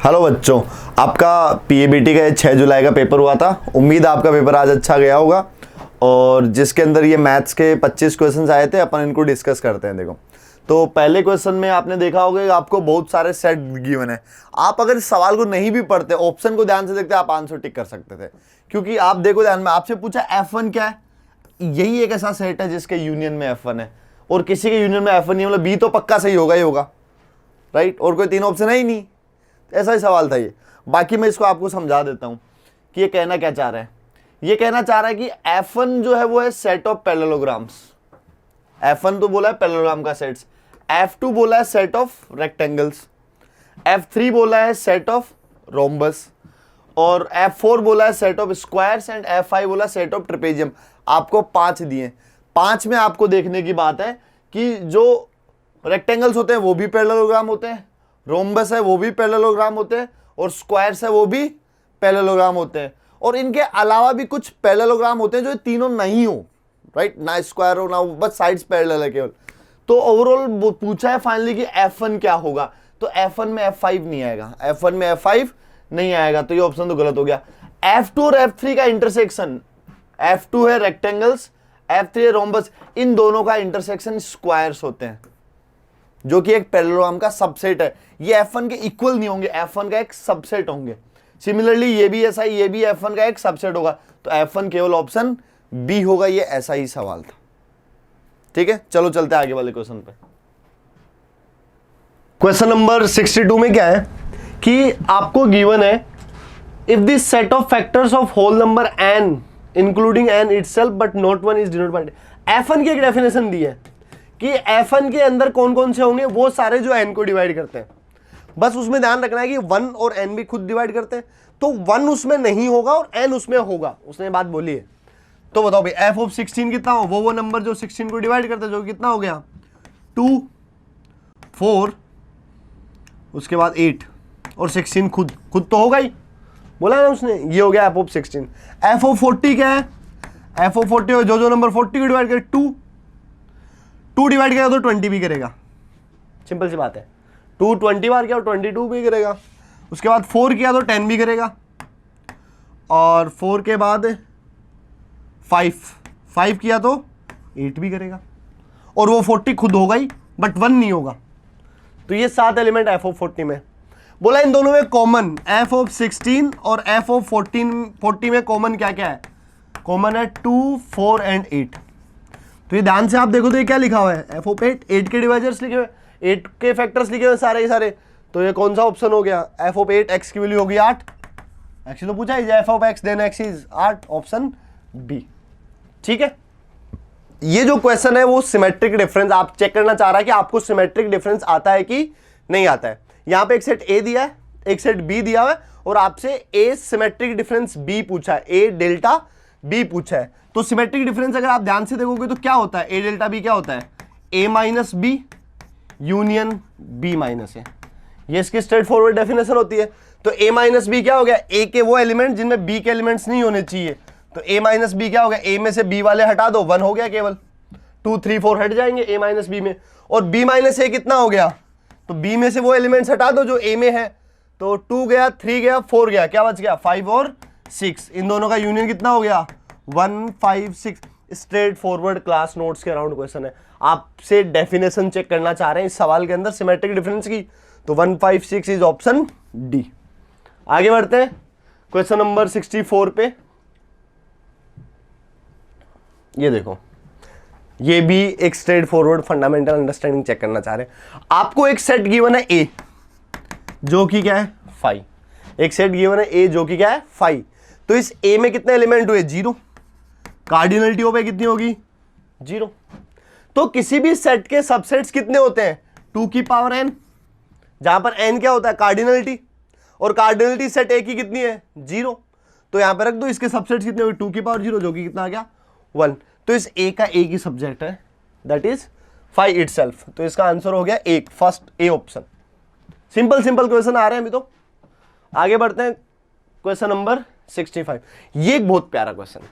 Hello बच्चों, आपका PABT का 6 जुलाई का पेपर हुआ था। उम्मीद है आपका पेपर आज अच्छा गया होगा। और जिसके अंदर ये मैथ्स के 25 क्वेश्चंस आए थे, अपन इनको डिस्कस करते हैं। देखो, तो पहले क्वेश्चन में आपने देखा होगा कि आपको बहुत सारे सेट गिवन है। आप अगर इस सवाल को नहीं भी पढ़ते, ऑप्शन को ध्यान से देखते, आप आंसर टिक कर सकते थे। क्योंकि आप देखो ध्यान में, आपसे पूछा F1 क्या है। यही एक ऐसा सेट है जिसके यूनियन में F1 है, और किसी के यूनियन में F1 नहीं, मतलब बी तो पक्का सही होगा ही होगा, राइट। और कोई तीन ऑप्शन है ही नहीं। ऐसा ही सवाल था ये। बाकी मैं इसको आपको समझा देता हूं कि ये कहना क्या चाह रहा है। ये कहना चाह रहा है कि F1 जो है वो है सेट ऑफ पैरेललोग्राम्स। F1 तो बोला है पैरेललोग्राम का सेट्स, F2 बोला है सेट ऑफ रेक्टेंगल्स, F3 बोला है सेट ऑफ रोम्बस, और F4 बोला है set of squares, and F5 बोला सेट ऑफ ट्रेपेजियम। आपको 5 दिए। 5 में आपको देखने की बात है कि जो रेक्टेंगल्स होते हैं वो भी पैरेललोग्राम होते हैं, रोम्बस है वो भी पैरेललोग्राम होते हैं, और स्क्वायर्स है वो भी पैरेललोग्राम होते हैं। और इनके अलावा भी कुछ पैरेललोग्राम होते हैं जो तीनों नहीं हो, राइट। ना स्क्वायर हो ना, बस साइड्स पैरेलल है केवल। तो ओवरऑल पूछा है फाइनली कि F1 क्या होगा, तो F1 में F5 नहीं आएगा। F1 में F5 नहीं आएगा, तो ये ऑप्शन तो गलत हो गया। F2 और F3 का इंटरसेक्शन, F2 है रेक्टेंगल्स, F3 है रोम्बस, इन दोनों का इंटरसेक्शन स्क्वायर्स होते हैं, जो कि एक पैरेललोग्राम का सबसेट है। ये F1 के इक्वल नहीं होंगे, F1 का एक सबसेट होंगे। सिमिलरली ये भी ऐसा ही, ये भी F1 का एक सबसेट होगा, तो F1 केवल ऑप्शन बी होगा। ये ऐसा ही सवाल था, ठीक है। चलो चलते हैं आगे वाले क्वेश्चन पे। क्वेश्चन नंबर 62 में क्या है कि आपको गिवन है, if this set of factors of whole number n including n itself but not 1 is denoted by. F1 की एक डेफिनेशन दी है कि F1 के अंदर कौन कौन से होंगे, वो सारे जो n को डिवाइड करते हैं। बस उसमें ध्यान रखना है कि 1 और n भी खुद डिवाइड करते हैं, तो 1 उसमें नहीं होगा और n उसमें होगा। उसने बात बोली है। तो बताओ भाई, f ऑफ 16 कितना हो, वो नंबर जो 16 को डिवाइड करते हैं, जो कितना हो गया 2, 4, उसके बाद 8, और 16 खुद तो होगा ही, बोला ना उसने। ये हो गया f ऑफ 16। f ऑफ 40 क्या है, f ऑफ 40 जो नंबर 40 को डिवाइड करे, 2 डिवाइड करेगा तो 20 भी करेगा। सिंपल सी बात है, 2 20 बार किया तो 22 भी करेगा। उसके बाद 4 किया तो 10 भी करेगा, और 4 के बाद 5 किया तो 8 भी करेगा। और वो 40 खुद होगा ही, बट 1 नहीं होगा। तो ये 7 एलिमेंट f ऑफ 40 में। बोला इन दोनों में कॉमन f ऑफ 16 और f ऑफ 40 में कॉमन क्या क्या है। कॉमन है 2, 4 एंड 8। तो ये ध्यान से आप देखो तो ये क्या लिखा हुआ है, f ऑफ 8 के डिवाइजर्स लिखे हुए, 8 के फैक्टर्स लिखे हुए सारे ही सारे। तो ये कौन सा ऑप्शन हो गया, f ऑफ 8, x की वैल्यू होगी 8। x तो पूछा ही, f of x then x is 8, option B, ठीक है। ये जो क्वेश्चन है वो सिमेट्रिक डिफरेंस आप चेक करना चाह रहा है कि आपको सिमेट्रिक डिफरेंस आता है कि नहीं आता है। यहां पे एक सेट A दिया है, एक सेट B दिया हुआ है, और आपसे A सिमेट्रिक डिफरेंस B पूछा है, A डेल्टा B पूछा है। तो सिमेट्रिक डिफरेंस अगर आप ध्यान से देखोगे तो क्या होता है, A डेल्टा B क्या होता है, A minus B union B minus A। ये इसकी स्ट्रेट फॉरवर्ड डेफिनेशन होती है। तो A माइनस B क्या हो गया, A के वो एलिमेंट जिनमें B के एलिमेंट्स नहीं होने चाहिए। तो A माइनस B क्या हो गया, A में से B वाले हटा दो, 1 हो गया केवल। 2, 3, 4 हट जाएंगे A माइनस B में, और B माइनस A कितना हो गया, तो B में से वो एलिमेंट्स हटा दो जो A में है। तो 2 गया, 3 गया, 4 गया, क्या बच गया 5 और 6। इन दोनों का यूनियन कितना हो गया 1, 5, 6। स्ट्रेट फॉरवर्ड क्लास नोट्स के अराउंड क्वेश्चन है। आपसे डेफिनेशन चेक करना चाह रहे हैं इस सवाल के अंदर सिमेट्रिक डिफरेंस की, तो 1, 5, 6 इज ऑप्शन डी। आगे बढ़ते हैं क्वेश्चन नंबर 64 पे। ये देखो, ये भी एक straightforward fundamental understanding check करना चाह रहे हैं। आपको एक सेट गिवन है A जो कि क्या है 5। एक सेट गिवन है A जो कि क्या है 5। तो इस A में कितने एलिमेंट हुए 0। कार्डिनलिटी ऑफ A कितनी होगी 0। तो किसी भी सेट के सबसेट्स कितने होते हैं 2 की पावर n, जहां पर n क्या होता है कार्डिनलिटी, और कार्डिनलिटी सेट A की कितनी है 0। तो यहां पर रख दो, इसके सबसेट्स कितने हुए 2 की पावर 0, जो कि कितना आ गया 1। तो इस A का A की सब्जेक्ट है, दैट इज 5 इटसेल्फ। तो इसका आंसर हो गया 1, first A option. Simple question आ रहे हैं अभी तो। आगे बढ़ते हैं क्वेश्चन नंबर 65। ये एक बहुत प्यारा क्वेश्चन है,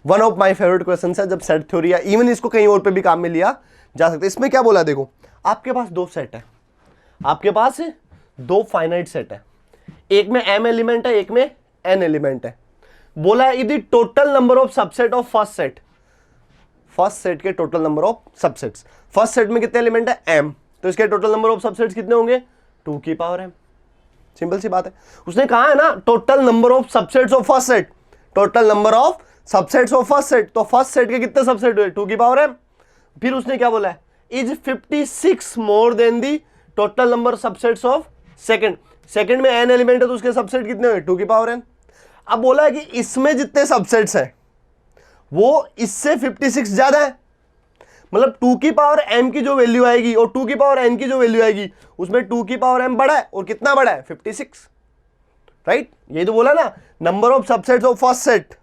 one of my favourite question है। जब सेट थ्योरी या इवन इसको कहीं और पे भी काम में लिया जा सकता है। इसमें क्या बोला, देखो आपके पास 2 सेट है, आपके पास 2 फाइनाइट सेट है। एक में m एलिमेंट है, एक में n एलिमेंट है। बोला है यदि total number of subset of first set के total number of subsets, first set में कितने एलिमेंट है m, तो इसके टोटल नंबर ऑफ सबसेट्स कितने होंगे 2 की पावर m। सिंपल सी बात है, उसने कहा है ना total number of subsets of first set, total number of subsets of first set, तो फर्स्ट सेट के कितने सबसेट हुए 2 की पावर m। फिर उसने क्या बोला है is 56 more than the total number subsets of second, second में n एलिमेंट है तो उसके सबसेट कितने हुए 2 की पावर n। अब बोला है कि इसमें जितने सबसेट्स हैं वो इससे 56 ज्यादा है, मतलब 2 की पावर m की जो वैल्यू आएगी और 2 की पावर n की जो वैल्यू आएगी उसमें 2 की पावर m बड़ा है, और कितना बड़ा है 56, राइट। यही तो बोला ना number of subsets of first set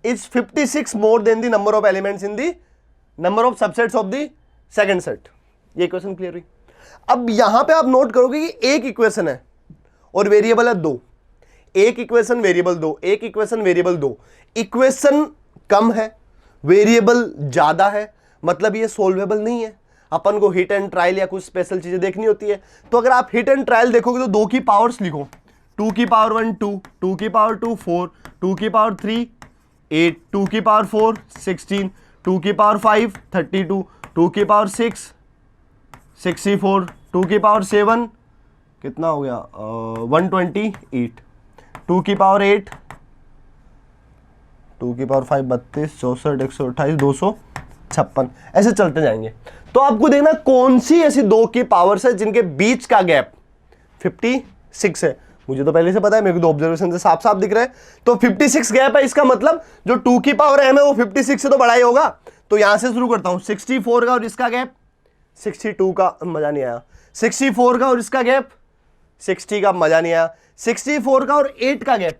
is 56 more than the number of elements in the number of subsets of the second set. ये इक्वेशन क्लियर हुई। अब यहां पे आप नोट करोगे कि एक इक्वेशन है और वेरिएबल है 2, एक इक्वेशन वेरिएबल 2, एक इक्वेशन वेरिएबल 2, इक्वेशन कम है वेरिएबल ज्यादा है, मतलब ये सोल्वेबल नहीं है। अपन को हिट एंड ट्रायल या कुछ स्पेशल चीजें देखनी होती है, तो अगर आप हिट एंड ट्रायल देखोगे तो 2 की पावर्स लिखो, 2 की पावर 1 2, 2 की पावर 2 4, 2 की पावर 3 8, 2 की पावर 4 16, 2 की पावर 5 32, 2 की पावर 6 64, 2 की पावर 7 कितना हो गया 128, 2 की पावर 8, 2 की पावर 5 32 64 128 256, ऐसे चलते जाएंगे। तो आपको देखना कौन सी ऐसी 2 की पावर्स है जिनके बीच का गैप 56 है। मुझे तो पहले से पता है, मेरे को तो ऑब्जर्वेशन से साफ साफ दिख रहा है। तो 56 गैप है, इसका मतलब जो 2 की पावर m है वो 56 से तो बड़ा ही होगा। तो यहां से शुरू करता हूं, 64 का और इसका गैप 62 का, मजा नहीं आया, 64 का और इसका गैप 60 का, मजा नहीं आया, 64 का और 8 का गैप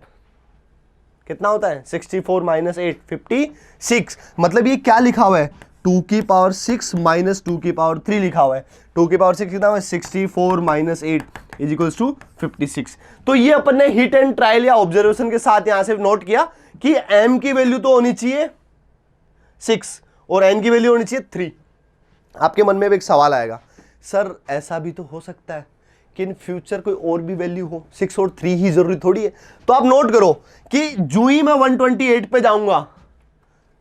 कितना होता है 64 माइनस 8 56, मतलब ये क्या लिखा हुआ है 2 की पावर 6 माइनस 2 की पावर 3 लिखा हुआ है। 2 की पावर 6 कितना है 64 माइनस 8 इज इक्वल्स टू 56। तो ये अपन ने हिट एंड ट्रायल या ऑब्जर्वेशन के साथ यहां से नोट किया कि m की वैल्यू तो होनी चाहिए 6 और n की वैल्यू होनी चाहिए 3। आपके मन में भी एक सवाल आएगा, सर ऐसा भी तो हो सकता है कि इन फ्यूचर कोई और भी वैल्यू हो, 6 और 3 ही जरूरी थोड़ी है। तो आप नोट करो कि जो ही मैं 128 पे जाऊंगा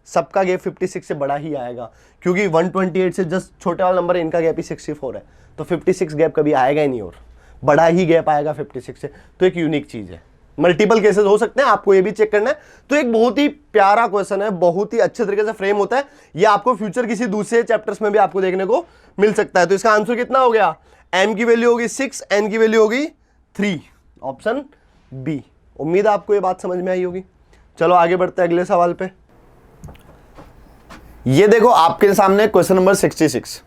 सबका गैप 56 से बड़ा ही आएगा, क्योंकि 128 से जस्ट छोटे वाला नंबर है, इनका गैप ही 64 है, तो 56 गैप कभी आएगा ही नहीं और बड़ा ही गैप आएगा 56 से। तो एक यूनिक चीज है, मल्टीपल केसेस हो सकते हैं, आपको ये भी चेक करना है। तो एक बहुत ही प्यारा क्वेश्चन है, बहुत ही अच्छे तरीके से फ्रेम होता है, ये आपको फ्यूचर किसी दूसरे चैप्टर्स में भी आपको देखने को मिल सकता है। तो इसका आंसर कितना हो गया, m की वैल्यू होगी 6, n की वैल्यू होगी 3, ऑप्शन बी। उम्मीद है आपको ये बात समझ में आई होगी। चलो आगे बढ़ते हैं अगले सवाल पे। ये देखो आपके सामने क्वेश्चन नंबर 66।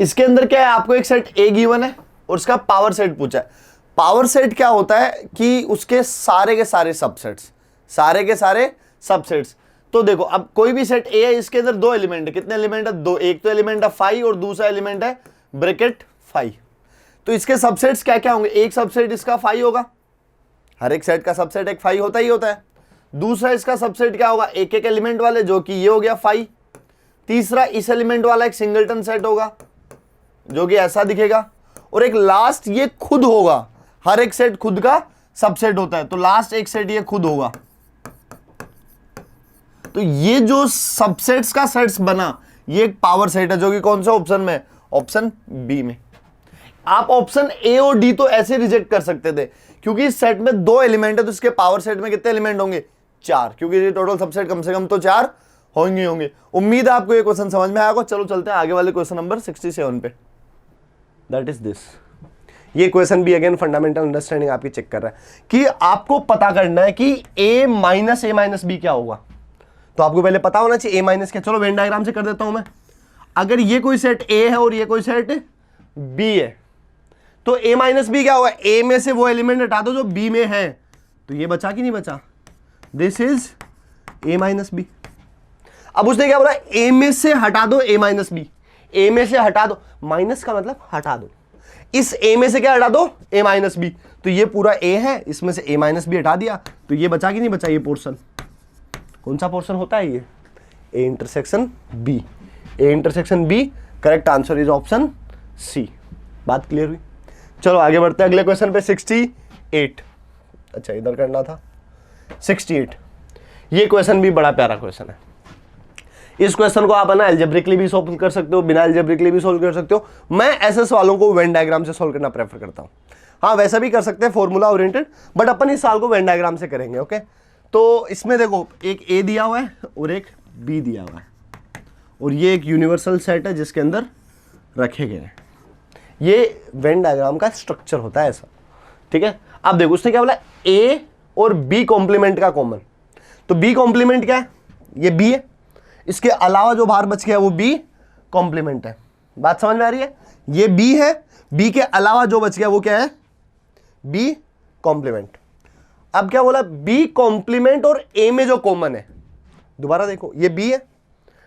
इसके अंदर क्या है, आपको एक सेट A गिवन है और उसका पावर सेट पूछा है। पावर सेट क्या होता है कि उसके सारे के सारे सबसेट्स, सारे के सारे सबसेट्स। तो देखो अब कोई भी सेट A है, इसके अंदर 2 एलिमेंट है, कितने एलिमेंट है 2, एक तो एलिमेंट है 5 और दूसरा एलिमेंट है ब्रैकेट 5। तो इसके सबसेट्स क्या क्या होंगे, एक सबसेट इसका 5 होगा, हर एक सेट का सबसेट एक 5 होता ही होता है। दूसरा इसका सबसेट क्या होगा, एक एक एलिमेंट वाले, जो कि ये हो गया 5। तीसरा इस एलिमेंट वाला एक सिंगलटन सेट होगा जो कि ऐसा दिखेगा, और एक लास्ट ये खुद होगा, हर एक सेट खुद का सबसेट होता है, तो लास्ट एक सेट ये खुद होगा। तो ये जो सबसेट्स का सेट्स बना ये एक पावर सेट है, जो कि कौन सा ऑप्शन में, ऑप्शन बी में। आप ऑप्शन ए और डी तो ऐसे रिजेक्ट कर सकते थे, क्योंकि इस सेट में 2 एलिमेंट है, तो इसके पावर सेट में कितने एलिमेंट होंगे 4, क्योंकि ये टोटल सबसेट कम से कम तो 4 होंगे। उम्मीद है आपको ये क्वेश्चन समझ में आएगा। चलो चलते हैं आगे वाले क्वेश्चन नंबर 67 पे। That is this. ये क्वेश्चन भी अगेन फंडामेंटल अंडरस्टैंडिंग आपकी चेक कर रहा है कि आपको पता करना है कि a minus a minus b क्या होगा। तो आपको पहले पता होना चाहिए a माइनस क्या। चलो वेन डायग्राम से कर देता हूं मैं। अगर ये कोई सेट a है और ये कोई सेट b है, तो a माइनस बी क्या होगा, a में से वो एलिमेंट हटा दो जो b में है, तो ये बचा कि नहीं बचा, this is a minus b. अब उसने क्या बोला, a में से हटा दो a माइनस बी, a में से हटा दो, माइनस का मतलब हटा दो, इस a में से क्या हटा दो a माइनस बी। तो ये पूरा a है, इसमें से a माइनस बी हटा दिया, तो ये बचा कि नहीं बचा, ये पोर्शन कौन सा पोर्शन होता है, ये a intersection b, a intersection b। Correct answer is option C. बात क्लियर हुई। चलो आगे बढ़ते हैं अगले क्वेश्चन पे 68। अच्छा इधर करना था 68। ये क्वेश्चन भी बड़ा प्यारा क्वेश्चन है। इस क्वेश्चन को आप है ना एल्जेब्रिकली भी सॉल्व कर सकते हो, बिना एल्जेब्रिकली भी सॉल्व कर सकते हो। मैं ऐसे सवालों को वेन डायग्राम से सॉल्व करना प्रेफर करता हूं। हाँ वैसा भी कर सकते हैं फॉर्मूला ओरिएंटेड, बट अपन इस साल को वेन डायग्राम से करेंगे। ओके, तो इसमें देखो एक ए दिया हुआ है और एक बी दिया हुआ है, और ये एक यूनिवर्सल सेट है जिसके अंदर रखे गए हैं। ये वेन डायग्राम का स्ट्रक्चर होता है ऐसा, ठीक है। अब देखो उसने क्या बोला, ए और बी कॉम्प्लीमेंट का कॉमन, तो बी कॉम्प्लीमेंट क्या है, ये बी है, इसके अलावा जो बाहर बच गया वो बी कॉम्प्लीमेंट है। बात समझ में आ रही है, ये बी है, बी के अलावा जो बच गया वो क्या है, बी कॉम्प्लीमेंट। अब क्या बोला, बी कॉम्प्लीमेंट और ए में जो कॉमन है, दोबारा देखो ये बी है,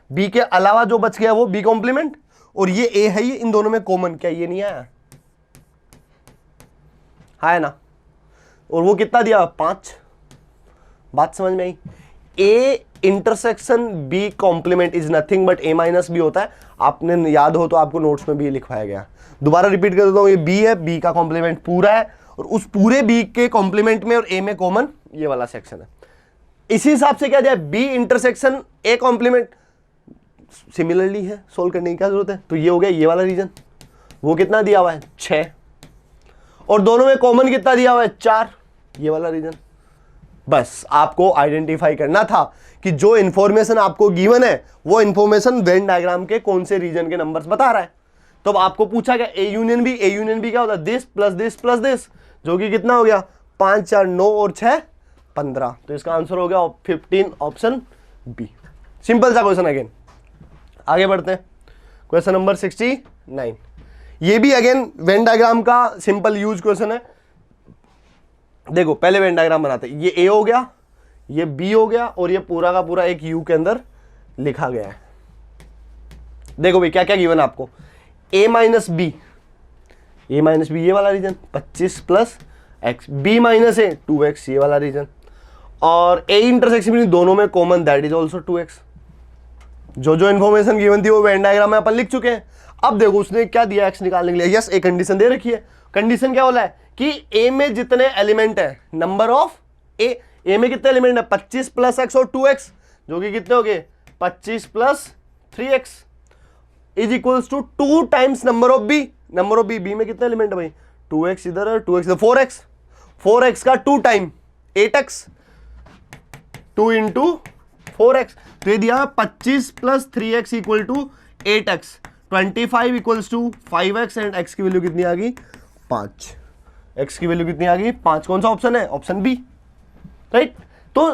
बी के अलावा जो बच गया वो बी कॉम्प्लीमेंट, और ये ए है, ये इन दोनों में कॉमन क्या ये नहीं आया, है ना। और वो कितना दिया, 5। बात समझ में आई। A intersection B complement is nothing but A minus B होता है। आपने याद हो तो आपको नोट्स में भी लिखवाया गया। दोबारा रिपीट कर देता हूं, ये बी है, बी का कॉम्प्लीमेंट पूरा है, और उस पूरे बी के कॉम्प्लीमेंट में और ए में कॉमन ये वाला सेक्शन है। इसी हिसाब से क्या दिया, B intersection A complement similarly है, सोल्व करने की क्या जरूरत है। तो ये हो गया ये वाला रीजन, वो कितना दिया हुआ है 6, और दोनों में कॉमन कितना दिया हुआ है 4, ये वाला रीजन। बस आपको आइडेंटिफाई करना था कि जो इंफॉर्मेशन आपको गिवन है वो इंफॉर्मेशन वेन डायग्राम के कौन से रीजन के नंबर्स बता रहा है। तो अब आपको पूछा गया A union B, A union B क्या होता है, this plus this plus this, जो कि कितना हो गया 5 4 9 और 6 15। तो इसका आंसर हो गया 15 ऑप्शन बी। सिंपल सा क्वेश्चन। अगेन आगे बढ़ते हैं, क्वेश्चन नंबर 69। ये भी अगेन वेन डायग्राम का सिंपल यूज क्वेश्चन है। देखो पहले वेन डायग्राम बनाते हैं, ये ए हो गया, ये बी हो गया, और ये पूरा का पूरा एक यू के अंदर लिखा गया है। देखो भाई क्या क्या गिवन आपको, A minus B, A minus B ये वाला region 25 plus x, B minus A 2x ये वाला रीजन, और ए इंटरसेक्शन दोनों में common that is also 2x। जो जो इन्फॉर्मेशन गिवन थी वो वेन डायग्राम में अपन लिख चुके हैं। अब देखो उसने क्या दिया एक्स निकालने के लिए, यस एक कंडीशन दे रखी है। कंडीशन क्या बोला है कि ए में जितने एलिमेंट है, नंबर ऑफ ए में कितने एलिमेंट है 25 प्लस एक्स और 2x, जो कि कितने हो गए 25 plus 3x is equals to 2 times number of B. Number of B में कितने एलिमेंट है भाई, 2x इधर है, 2x इधर, 4x, 4x का 2 टाइम 8x, 2 इंटू 4x। तो ये दिया 25 plus 3x equal to 8x, 25 equals to 5x, and x की वैल्यू कितनी आ गई 5। x की वैल्यू कितनी आ गई 5। कौन सा ऑप्शन है, ऑप्शन बी, राइट। तो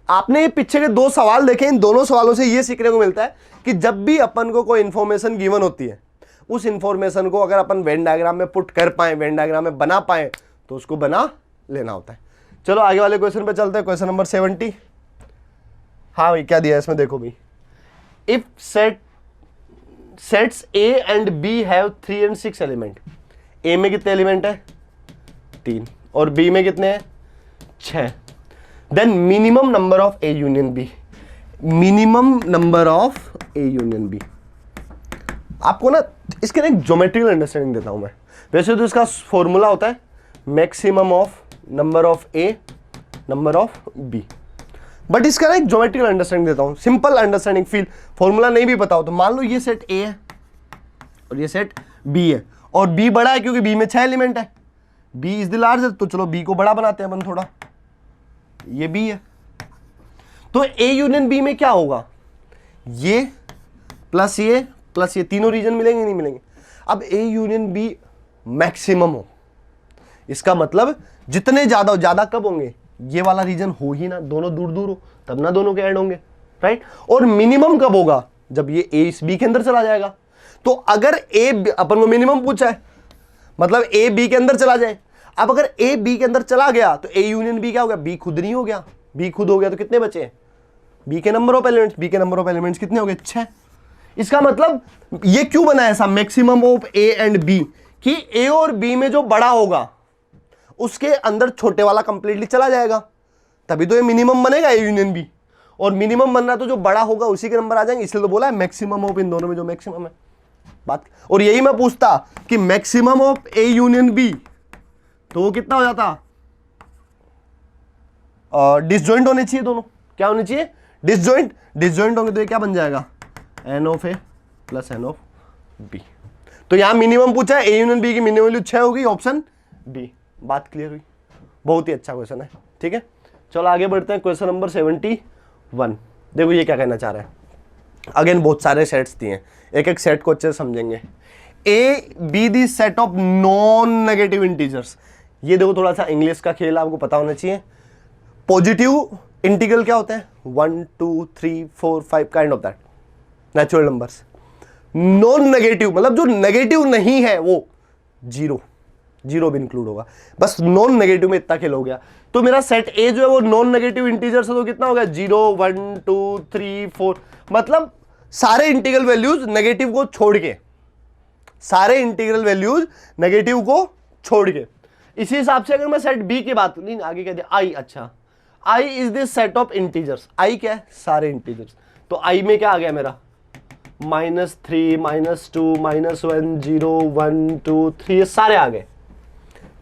आपने पीछे के 2 सवाल देखे, इन दोनों सवालों से ये सीखने को मिलता है कि जब भी अपन को कोई इंफॉर्मेशन गिवन होती है, उस इंफॉर्मेशन को अगर अपन वेन डायग्राम में पुट कर पाए, वेन डायग्राम में बना पाए, तो उसको बना लेना होता है। चलो आगे वाले क्वेश्चन पे चलते हैं, क्वेश्चन नंबर 70। हाँ भाई क्या दिया है इसमें, देखो भाई, if sets A and B have 3 and 6 element, A में कितने एलिमेंट है 3, और बी में कितने हैं 6, then minimum number of A union B, minimum number of A union B. आपको ना इसके एक ज्योमेट्रिकल अंडरस्टैंडिंग देता हूं मैं। वैसे तो इसका फॉर्मूला होता है maximum of number of A number of B, but इसका ना एक ज्योमेट्रिकल अंडरस्टैंडिंग देता हूं, सिंपल अंडरस्टैंडिंग फील। फॉर्मूला नहीं भी बताओ तो मान लो ये सेट ए है और ये सेट बी है, और बी बड़ा है क्योंकि बी में 6 एलिमेंट है, बी इज द लार्जेस्ट, तो चलो बी को बड़ा बनाते हैं अपन थोड़ा, ये बी है। तो ए यूनियन बी में क्या होगा, ये प्लस ये तीनों रीजन मिलेंगे नहीं मिलेंगे। अब ए यूनियन बी मैक्सिमम हो, इसका मतलब जितने ज्यादा हो, ज्यादा कब होंगे, ये वाला रीजन हो ही ना, दोनों दूर दूर हो तब ना दोनों के ऐड होंगे, राइट। और मिनिमम कब होगा, जब ये ए इस बी के अंदर चला जाएगा। तो अगर ए अपन को मिनिमम पूछा है, मतलब ए बी के अंदर चला जाए। अब अगर ए बी के अंदर चला गया तो ए यूनियन बी क्या हो गया, बी खुद नहीं हो गया, बी खुद हो गया तो कितने बचे, बी के नंबर ऑफ एलिमेंट्स, बी के नंबर ऑफ एलिमेंट्स कितने हो गए 6। इसका मतलब ये क्यों बना है ऐसा maximum of A and B, कि ए और बी में जो बड़ा होगा उसके अंदर छोटे वाला कंप्लीटली चला जाएगा, तभी तो ये मिनिमम बनेगा ए यूनियन बी। और मिनिमम बन रहा तो जो बड़ा होगा उसी के नंबर आ जाएंगे, इसलिए तो बोला है मैक्सिमम ऑफ इन दोनों में जो मैक्सिमम है बात। और यही मैं पूछता कि maximum of A union B तो वो कितना हो जाता डिसजॉइंट होने चाहिए दोनों, क्या होने चाहिए, डिसजॉइंट, डिसजॉइंट होंगे तो ये क्या बन जाएगा, n of A plus n of B. तो यहां मिनिमम पूछा है, ए यूनियन बी की मिनिमम वैल्यू 6 होगी, ऑप्शन डी। बात क्लियर हुई, बहुत ही अच्छा क्वेश्चन है, ठीक है। चलो आगे बढ़ते हैं, क्वेश्चन नंबर 71। देखो ये क्या कहना चाह रहा है, अगेन बहुत सारे सेट्स दिए हैं, एक एक सेट को अच्छे से समझेंगे। A be the set of non negative integers, ये देखो थोड़ा सा इंग्लिश का खेल आपको पता होना चाहिए। पॉजिटिव इंटीग्रल क्या होता है, 1 2 3 4 5 kind of that natural numbers. Non negative मतलब जो नेगेटिव नहीं है वो जीरो, जीरो भी इंक्लूड होगा, बस नॉन नेगेटिव में इतना खेल हो गया। तो मेरा सेट ए जो है वो नॉन नेगेटिव इंटीजर्स है, तो कितना हो गया, 0 1 2 3 4, मतलब सारे इंटीग्रल वैल्यूज नेगेटिव को छोड़ के, सारे इंटीग्रल वैल्यूज नेगेटिव को छोड़ के। इसी हिसाब से अगर मैं सेट बी की बात नहीं आगे कह दिया आई, अच्छा I is this set of integers, I क्या है, सारे इंटीजर्स। तो आई में क्या आ गया मेरा, -3 -2 -1 0 1 2 3, ये सारे आ गए,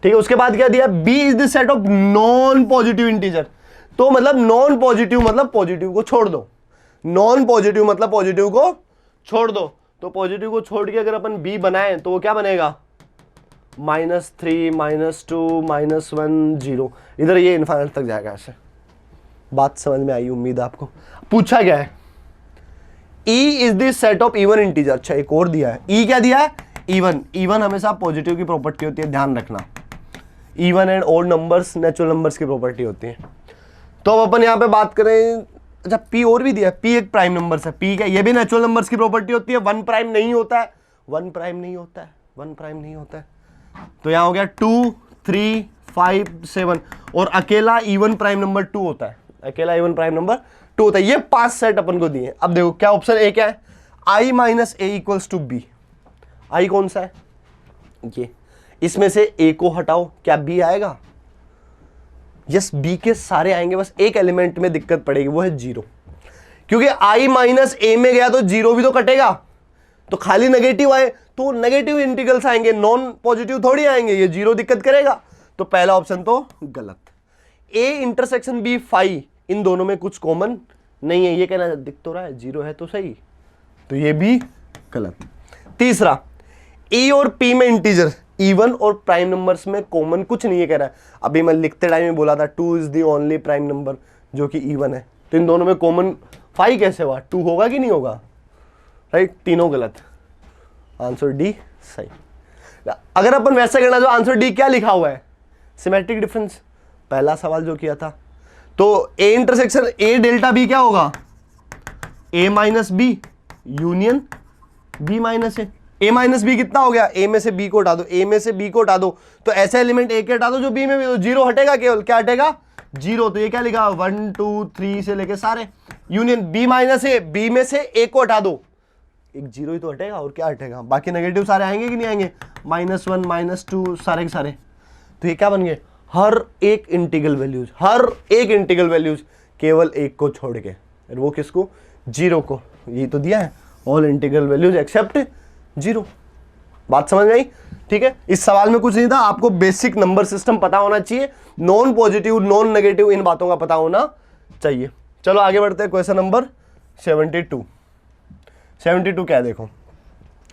ठीक है। उसके बाद क्या दिया, B is the set of non positive integer, तो मतलब नॉन पॉजिटिव मतलब पॉजिटिव को छोड़ दो, नॉन पॉजिटिव मतलब पॉजिटिव को छोड़ दो। तो पॉजिटिव को छोड़ के अगर अपन बी बनाए तो वो क्या बनेगा, -3 -2 -1 0, इधर ये इनफाइनाइट तक जाएगा ऐसे। बात समझ में आई उम्मीद आपको। पूछा क्या है, E is the set of even integer. अच्छा एक और दिया है, E क्या दिया है, इवन। इवन हमेशा पॉजिटिव की प्रॉपर्टी होती है, ध्यान रखना। Even and odd numbers natural numbers की प्रॉपर्टी होती है। तो अब अपन यहाँ पे बात करें, अच्छा P और भी दिया है, P एक प्राइम नंबर है, P क्या, ये भी नेचुरल नंबर्स की प्रॉपर्टी होती है। 1 प्राइम नहीं होता है, 1 प्राइम नहीं होता है, 1 प्राइम नहीं होता है। तो यहाँ हो गया 2 3 5 7, और अकेला इवन प्राइम नंबर 2 होता है, अकेला इवन प्राइम नंबर 2 होता है। ये 5 सेट अपन को दिए। अब देखो क्या ऑप्शन ए क्या है, I minus A equals to B. I कौन सा है, ये, इसमें से ए को हटाओ, क्या बी आएगा, यस बी के सारे आएंगे, बस एक एलिमेंट में दिक्कत पड़ेगी, वो है 0, क्योंकि I माइनस ए में गया तो 0 भी तो कटेगा, तो खाली नेगेटिव आए तो नेगेटिव इंटीग्रल्स आएंगे, नॉन पॉजिटिव थोड़ी आएंगे, ये 0 दिक्कत करेगा। तो पहला ऑप्शन तो गलत। ए इंटरसेक्शन बी फाई, इन दोनों में कुछ कॉमन नहीं है, ये कहना दिख तो रहा है 0 है तो सही, तो ये भी गलत। तीसरा, ए और पी में इंटीजर इवन और प्राइम नंबर्स में कॉमन कुछ नहीं है कह रहा है। अभी मैं लिखते टाइम में बोला था 2 is the only prime number जो कि इवन है, तो इन दोनों में कॉमन 5 कैसे हुआ, 2 होगा कि नहीं होगा, राइट, तीनों गलत, आंसर डी सही। अगर अपन वैसा करना तो आंसर डी क्या लिखा हुआ है, सिमेट्रिक डिफरेंस, पहला सवाल जो किया था। तो A intersection A delta B क्या होगा, A minus B union B minus A minus B कितना हो गया, ए में से बी को हटा दो, ए में से बी को हटा दो, तो ऐसे एलिमेंट ए के हटा दो जो बी में भी, तो 0 हटेगा, केवल क्या हटेगा 0। तो ये क्या लिखा 1 2 3 से लेके सारे यूनियन बी माइनस ए, बी में से ए को हटा दो, एक 0 ही तो हटेगा और क्या हटेगा, बाकी नेगेटिव सारे आएंगे कि नहीं आएंगे, -1 -2 सारे के सारे। तो ये क्या बन गए, हर एक इंटीग्रल वैल्यूज, हर एक इंटीग्रल वैल्यूज केवल एक को छोड़ के, और वो किसको, 0 को। ये तो दिया है ऑल इंटीग्रल वैल्यूज एक्सेप्ट 0। बात समझ में आई, ठीक है। इस सवाल में कुछ नहीं था, आपको बेसिक नंबर सिस्टम पता होना चाहिए, नॉन पॉजिटिव नॉन नेगेटिव इन बातों का पता होना चाहिए। चलो आगे बढ़ते हैं, क्वेश्चन नंबर 72। 72 क्या है, देखो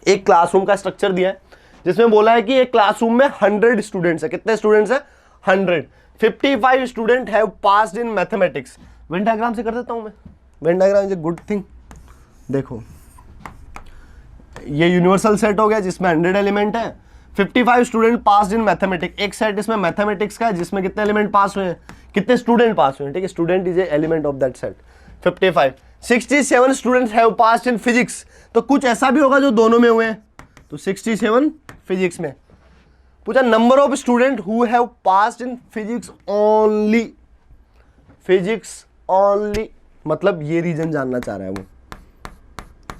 एक क्लासरूम का स्ट्रक्चर दिया है जिसमें बोला है कि एक क्लासरूम में 100 स्टूडेंट्स है, कितने स्टूडेंट्स है 100, 55 student have passed in mathematics. Venn diagram से कर देता हूं मैं, Venn diagram is a good thing. देखो ये यूनिवर्सल सेट हो गया जिसमें 100 एलिमेंट है, 55 स्टूडेंट पास इन मैथमेटिक्स। एक सेट इसमें मैथमेटिक्स का है जिसमें कितने एलिमेंट पास हुए हैं, कितने स्टूडेंट पास हुए हैं, ठीक है, student is a element of that set 55। 67 students have passed in physics, तो कुछ ऐसा भी होगा जो दोनों में हुए हैं, तो 67 फिजिक्स में। पूछा number of student who have passed in physics only, physics only मतलब ये रीजन जानना चाह रहा है वो,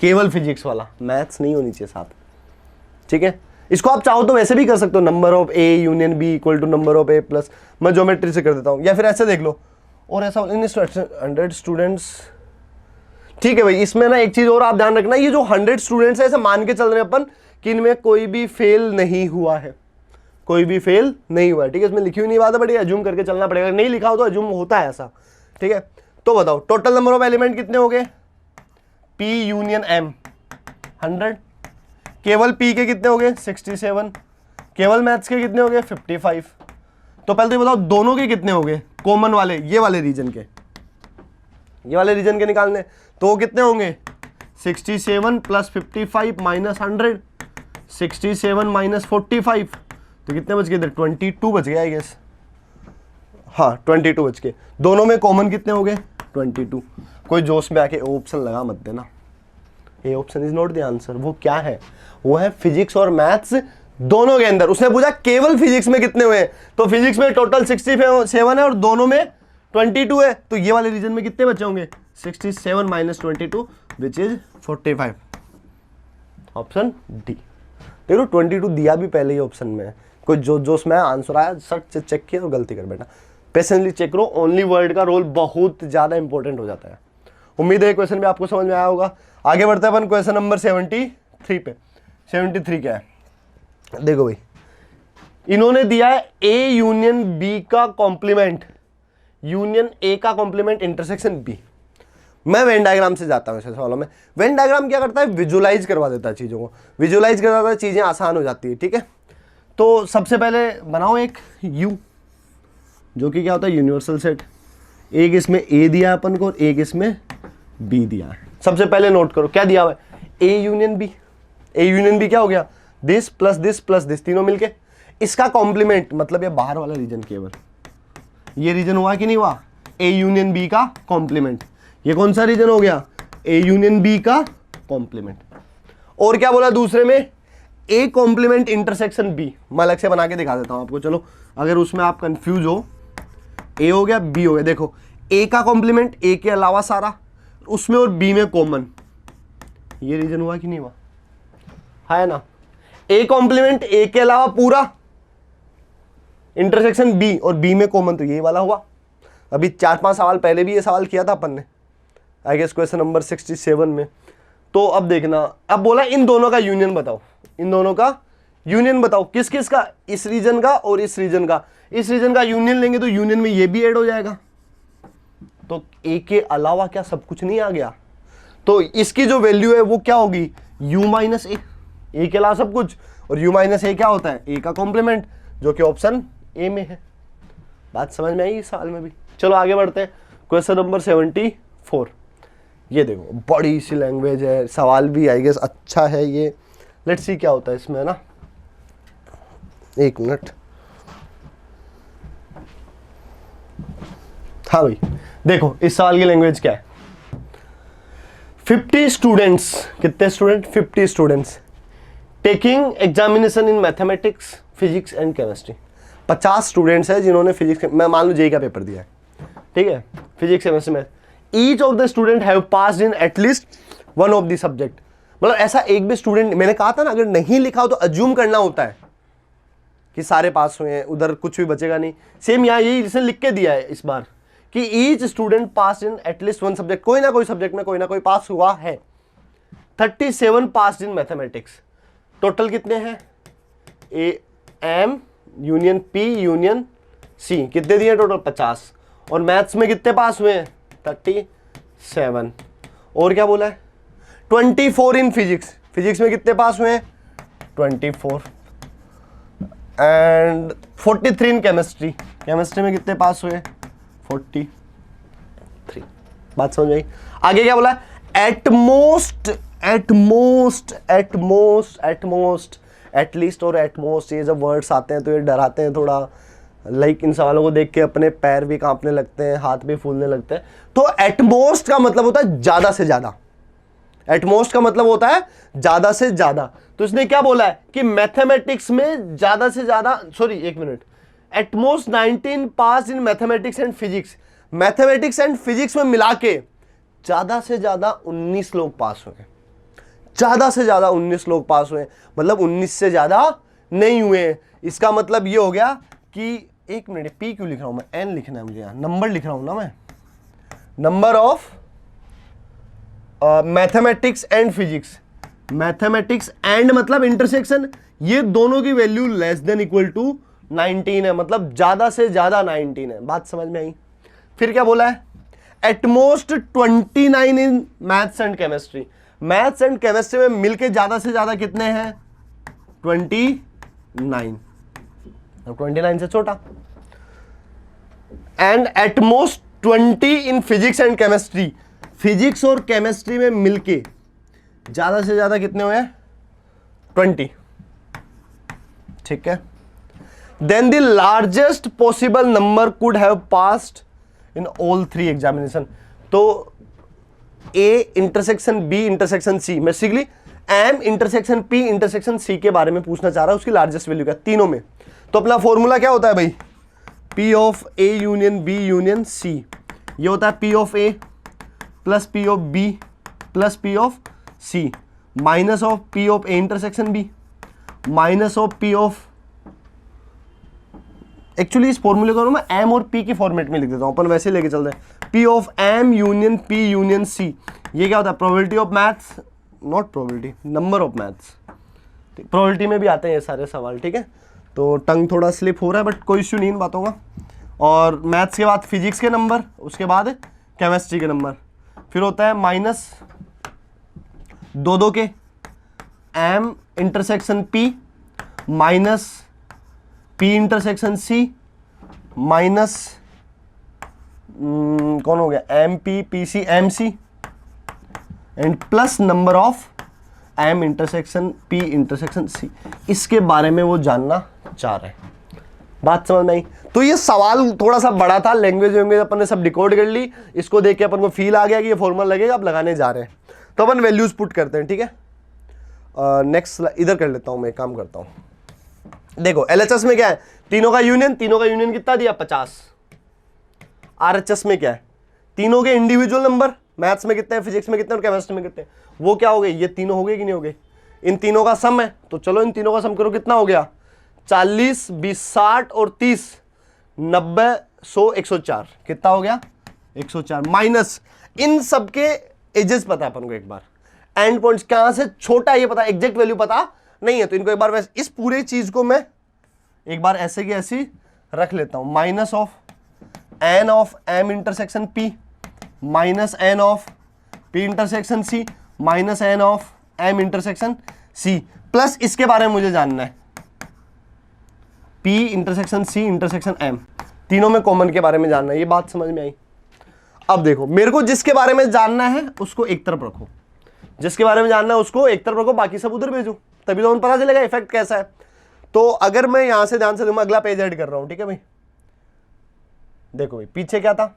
केवल फिजिक्स वाला, मैथ्स नहीं होनी चाहिए साथ, ठीक है। इसको आप चाहो तो वैसे भी कर सकते हो, number of A union B equal to number of A plus, मैं ज्योमेट्री से कर देता हूं, या फिर ऐसे देख लो, और ऐसा 100 स्टूडेंट्स, ठीक है भाई। इसमें ना एक चीज और आप ध्यान रखना, ये जो 100 स्टूडेंट्स है ऐसे मान के चल रहे हैं अपन कि इनमें कोई भी फेल नहीं हुआ है, कोई भी फेल नहीं हुआ है, ठीक है। इसमें लिखी हुई नहीं बात है, बट ये अज्यूम करके चलना पड़ेगा, नहीं लिखा हो तो अज्यूम होता है ऐसा, ठीक है। तो बताओ टोटल नंबर ऑफ एलिमेंट कितने हो गए, P यूनियन M 100, केवल P के कितने हो गए 67, केवल मैथ्स के कितने हो गए 55। तो पहले तो बताओ दोनों के कितने हो गए, कॉमन वाले, ये वाले रीजन के, ये वाले रीजन के निकालने, तो वो कितने होंगे 67 प्लस 55 माइनस 100, 67 माइनस 45, तो कितने बच गए थे 22 बच गए आई गेस, हाँ 22 बच गए। दोनों में कॉमन कितने हो गए 22। कोई जोश में आके ऑप्शन लगा मत देना, ये option is not the answer. वो क्या है, वो है फिजिक्स और मैथ्स दोनों के अंदर। उसने पूछा केवल फिजिक्स में कितने हुए, तो फिजिक्स में टोटल 67 है और दोनों में 22 है, तो ये वाले रीजन में कितने बचे होंगे 67 minus 22 which is 45, option D. देखो 22 दिया भी पहले ही ऑप्शन में है, कोई जोश में आंसर आया सर चेक किया और गलती कर बैठा, पेशेंटली चेक करो। ओनली वर्ड का रोल बहुत ज्यादा इंपॉर्टेंट हो जाता है। उम्मीद है क्वेश्चन भी आपको समझ में आया होगा। आगे बढ़ते हैं अपन क्वेश्चन नंबर 73 पे। 73 क्या है, देखो भाई, इन्होंने दिया है A यूनियन B का कॉम्प्लीमेंट, यूनियन A का कॉम्प्लीमेंट इंटरसेक्शन B। मैं वेन डायग्राम से जाता हूं ऐसे सवालों में। वेन डायग्राम क्या करता है, विजुलाइज करवा देता है चीजों को, विजुलाइज करवा देता है, चीजें आसान हो जाती है, ठीक है। तो सबसे पहले बनाओ एक U, जो कि क्या होता है यूनिवर्सल सेट। एक इसमें A दिया है अपन को और एक इसमें B दिया है। सबसे पहले नोट करो क्या दिया हुआ है, A union B। A union B क्या हो गया, this plus this plus this, तीनों मिलके इसका कॉम्प्लीमेंट, मतलब ये बाहर वाला रीजन, केवल ये रीजन हुआ कि नहीं हुआ, A यूनियन B का कॉम्प्लीमेंट। ये कौन सा रीजन हो गया, A यूनियन B का कॉम्प्लीमेंट। और क्या बोला दूसरे में, A कॉम्प्लीमेंट इंटरसेक्शन B। मैं अलग से बना के दिखा देता हूं आपको, चलो अगर उसमें आप कंफ्यूज हो, A हो गया B हो गया। देखो A का कॉम्प्लीमेंट A के अलावा सारा उसमें और B में कॉमन, ये रीजन हुआ कि नहीं हुआ, है ना। A कॉम्प्लीमेंट A के अलावा पूरा, इंटरसेक्शन B और B में कॉमन, तो यही वाला हुआ। अभी 4-5 सवाल पहले भी ये सवाल किया था अपन ने, आई गेस क्वेश्चन नंबर 67 में। तो अब देखना, अब बोला इन दोनों का यूनियन बताओ, इन दोनों का यूनियन बताओ, किस किस का, इस रीजन का और इस रीजन का। इस रीजन का यूनियन लेंगे तो यूनियन में ये भी ऐड हो जाएगा, तो A के अलावा क्या सब कुछ नहीं आ गया, तो इसकी जो वैल्यू है वो क्या होगी U माइनस A के अलावा सब कुछ, और U माइनस A क्या होता है, A का कॉम्प्लीमेंट, जो कि ऑप्शन A में है। बात समझ में आई इस साल में भी। चलो आगे बढ़ते हैं, क्वेश्चन नंबर 74। ये देखो बड़ी सी लैंग्वेज है, सवाल भी आई गेस अच्छा है ये, लेट्स सी क्या होता है इसमें ना, एक मिनट। हाँ भाई देखो इस सवाल की लैंग्वेज क्या है, 50 स्टूडेंट्स, कितने student 50 students taking examination in mathematics physics and chemistry. 50 students है जिन्होंने फिजिक्स में मान लो जेई का पेपर दिया है, ठीक है, फिजिक्स केमिस्ट्री में। Each of the student have passed in at least one of the subject. मतलब ऐसा एक भी स्टूडेंट, मैंने कहा था ना अगर नहीं लिखा हो तो अज्यूम करना होता है कि सारे पास हुए हैं, उधर कुछ भी बचेगा नहीं। सेम यहाँ यही जिसने लिख के दिया है इस बार कि each student pass in at least one subject, कोई ना कोई सब्जेक्ट में कोई ना कोई पास हुआ है। 37 पास इन मैथमेटिक्स। टोटल कितने हैं, A M union P union C, कितने दिए टोटल 50। और मैथ्स में कितने पास हुए हैं 37। और क्या बोला है 24 इन फिजिक्स, फिजिक्स में कितने पास हुए हैं 24। एंड 43 इन केमिस्ट्री, केमिस्ट्री में कितने पास हुए 43। बात समझ आई। आगे क्या बोला, at most at most at most at most at least और एटमोस्ट, ये जब वर्ड्स आते हैं तो ये डराते हैं थोड़ा, लाइक इन सवालों को देख के अपने पैर भी कांपने लगते हैं, हाथ भी फूलने लगते हैं। तो एटमोस्ट का मतलब होता है ज्यादा से ज्यादा, एटमोस्ट का मतलब होता है ज्यादा से ज्यादा। तो इसने क्या बोला है कि मैथमेटिक्स में ज्यादा से ज्यादा, सॉरी एक minute, at most 19 pass in mathematics and physics. Mathematics and physics में मिला के ज्यादा से ज्यादा 19 लोग पास हुए, ज्यादा से ज्यादा 19 लोग पास हुए, मतलब 19 से ज्यादा नहीं हुए। इसका मतलब ये हो गया कि, एक मिनट पी क्यों लिख रहा हूं मैं, एन लिखना है मुझे, यहां नंबर लिख रहा हूं ना मैं, number of mathematics and physics. Mathematics and मतलब इंटरसेक्शन, ये दोनों की value less than equal to 19 है, मतलब ज्यादा से ज्यादा 19 है। बात समझ में आई? फिर क्या बोला है? At most 29 in maths and chemistry. Maths and chemistry में मिलके ज्यादा से ज्यादा कितने हैं? 29, 29 से छोटा। And at most 20 in physics and chemistry. Physics और केमिस्ट्री में मिलके ज्यादा से ज्यादा कितने हुए? 20। ठीक है। Then the largest possible number could have passed in all 3 examination. तो A intersection B intersection C, basically M intersection P intersection C के बारे में पूछना चाह रहा है, उसकी लार्जेस्ट वैल्यू क्या तीनों में। तो अपना फॉर्मूला क्या होता है भाई? P of A union B union C. ये होता है P of A plus P of B plus P of C minus of P of A intersection B minus of P of, actually इस फॉर्मूले को मैं एम और P की format में लिख देता हूं, अपन वैसे लेके चलते हैं। P of M union P union C. ये क्या होता है? Probability of maths, not probability, number of maths. Probability में भी आते हैं ये सारे सवाल, ठीक है। तो टंग थोड़ा स्लिप हो रहा है, बट कोई इश्यू नहीं इन बातों का। और मैथ्स के बाद फिजिक्स के नंबर, उसके बाद केमिस्ट्री के नंबर, फिर होता है माइनस 2 के M intersection P minus P intersection C minus कौन हो गया? M P P C M C and plus number of M intersection P intersection C. इसके बारे में वो जानना चाह रहे हैं। बात समझ में आई? तो ये सवाल थोड़ा सा बड़ा था, लैंग्वेज वैंग्वेज अपन ने सब डिकोड कर ली, इसको देख के अपन को फील आ गया कि ये फॉर्मूला लगेगा, अब लगाने जा रहे हैं। तो अपन वैल्यूज पुट करते हैं, ठीक है। नेक्स्ट इधर कर लेता हूं, मैं काम करता हूं। देखो एलएचएस में क्या है? तीनों का यूनियन कितना दिया? 50। आरएचएस में क्या है? तीनों के इंडिविजुअल नंबर, मैथ्स में कितने हैं, फिजिक्स में कितने और केमिस्ट्री में कितने हैं, वो क्या हो गए? ये तीनों हो गए कि नहीं हो गए? इन तीनों का सम है, तो चलो इन तीनों का सम करो, कितना हो गया? 40 20 60 और 30 90 100 104। कितना हो गया? 104 माइनस इन सबके एजेस पता है अपन को, एक बार एंड पॉइंट्स कहां से छोटा ये पता, एग्जैक्ट वैल्यू पता नहीं है, तो इनको एक बार वैसे इस पूरे चीज को मैं एक बार ऐसे की ऐसी रख लेता हूं। Minus of n of M intersection P minus n of P intersection C minus n of M intersection C, plus इसके बारे में मुझे जानना है P intersection C intersection M, तीनों में कॉमन के बारे में जानना है। ये बात समझ में आई? अब देखो, मेरे को जिसके बारे में जानना है उसको एक तरफ रखो, जिसके बारे में जानना है उसको एक तरफ रखो, बाकी सब उधर भेजो, तभी तो उन्हें पता चलेगा इफेक्ट कैसा है। तो अगर मैं यहां से ध्यान से मैं अगला पेज ऐड कर रहा हूं, ठीक है भाई। देखो भाई, पीछे क्या था?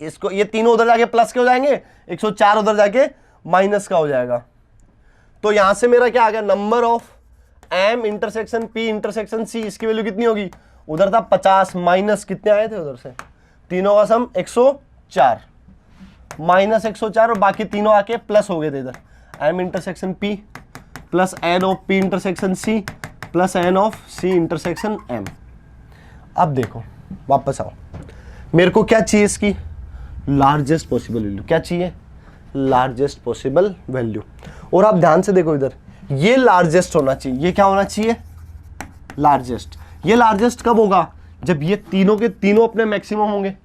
इसको ये तीनों उधर जाके प्लस के हो जाएंगे, 104 उधर जाके माइनस का हो जाएगा। तो यहां से मेरा क्या आ गया? Number of M intersection P intersection C, इसकी वैल्यू कितनी होगी? उधर था 50 माइनस कितने आए थे उधर से? तीनों का सम 104 माइनस 104 और बाकी तीनों आके प्लस हो गए थे इधर। M intersection P plus n of P intersection C plus n of C intersection M. अब देखो, वापस आओ, मेरे को क्या चाहिए? इसकी लार्जेस्ट पॉसिबल वैल्यू। क्या चाहिए? Largest possible value. और आप ध्यान से देखो इधर, ये लार्जेस्ट होना चाहिए। ये क्या होना चाहिए? लार्जेस्ट। ये लार्जेस्ट कब होगा? जब ये तीनों के तीनों अपने मैक्सिमम होंगे,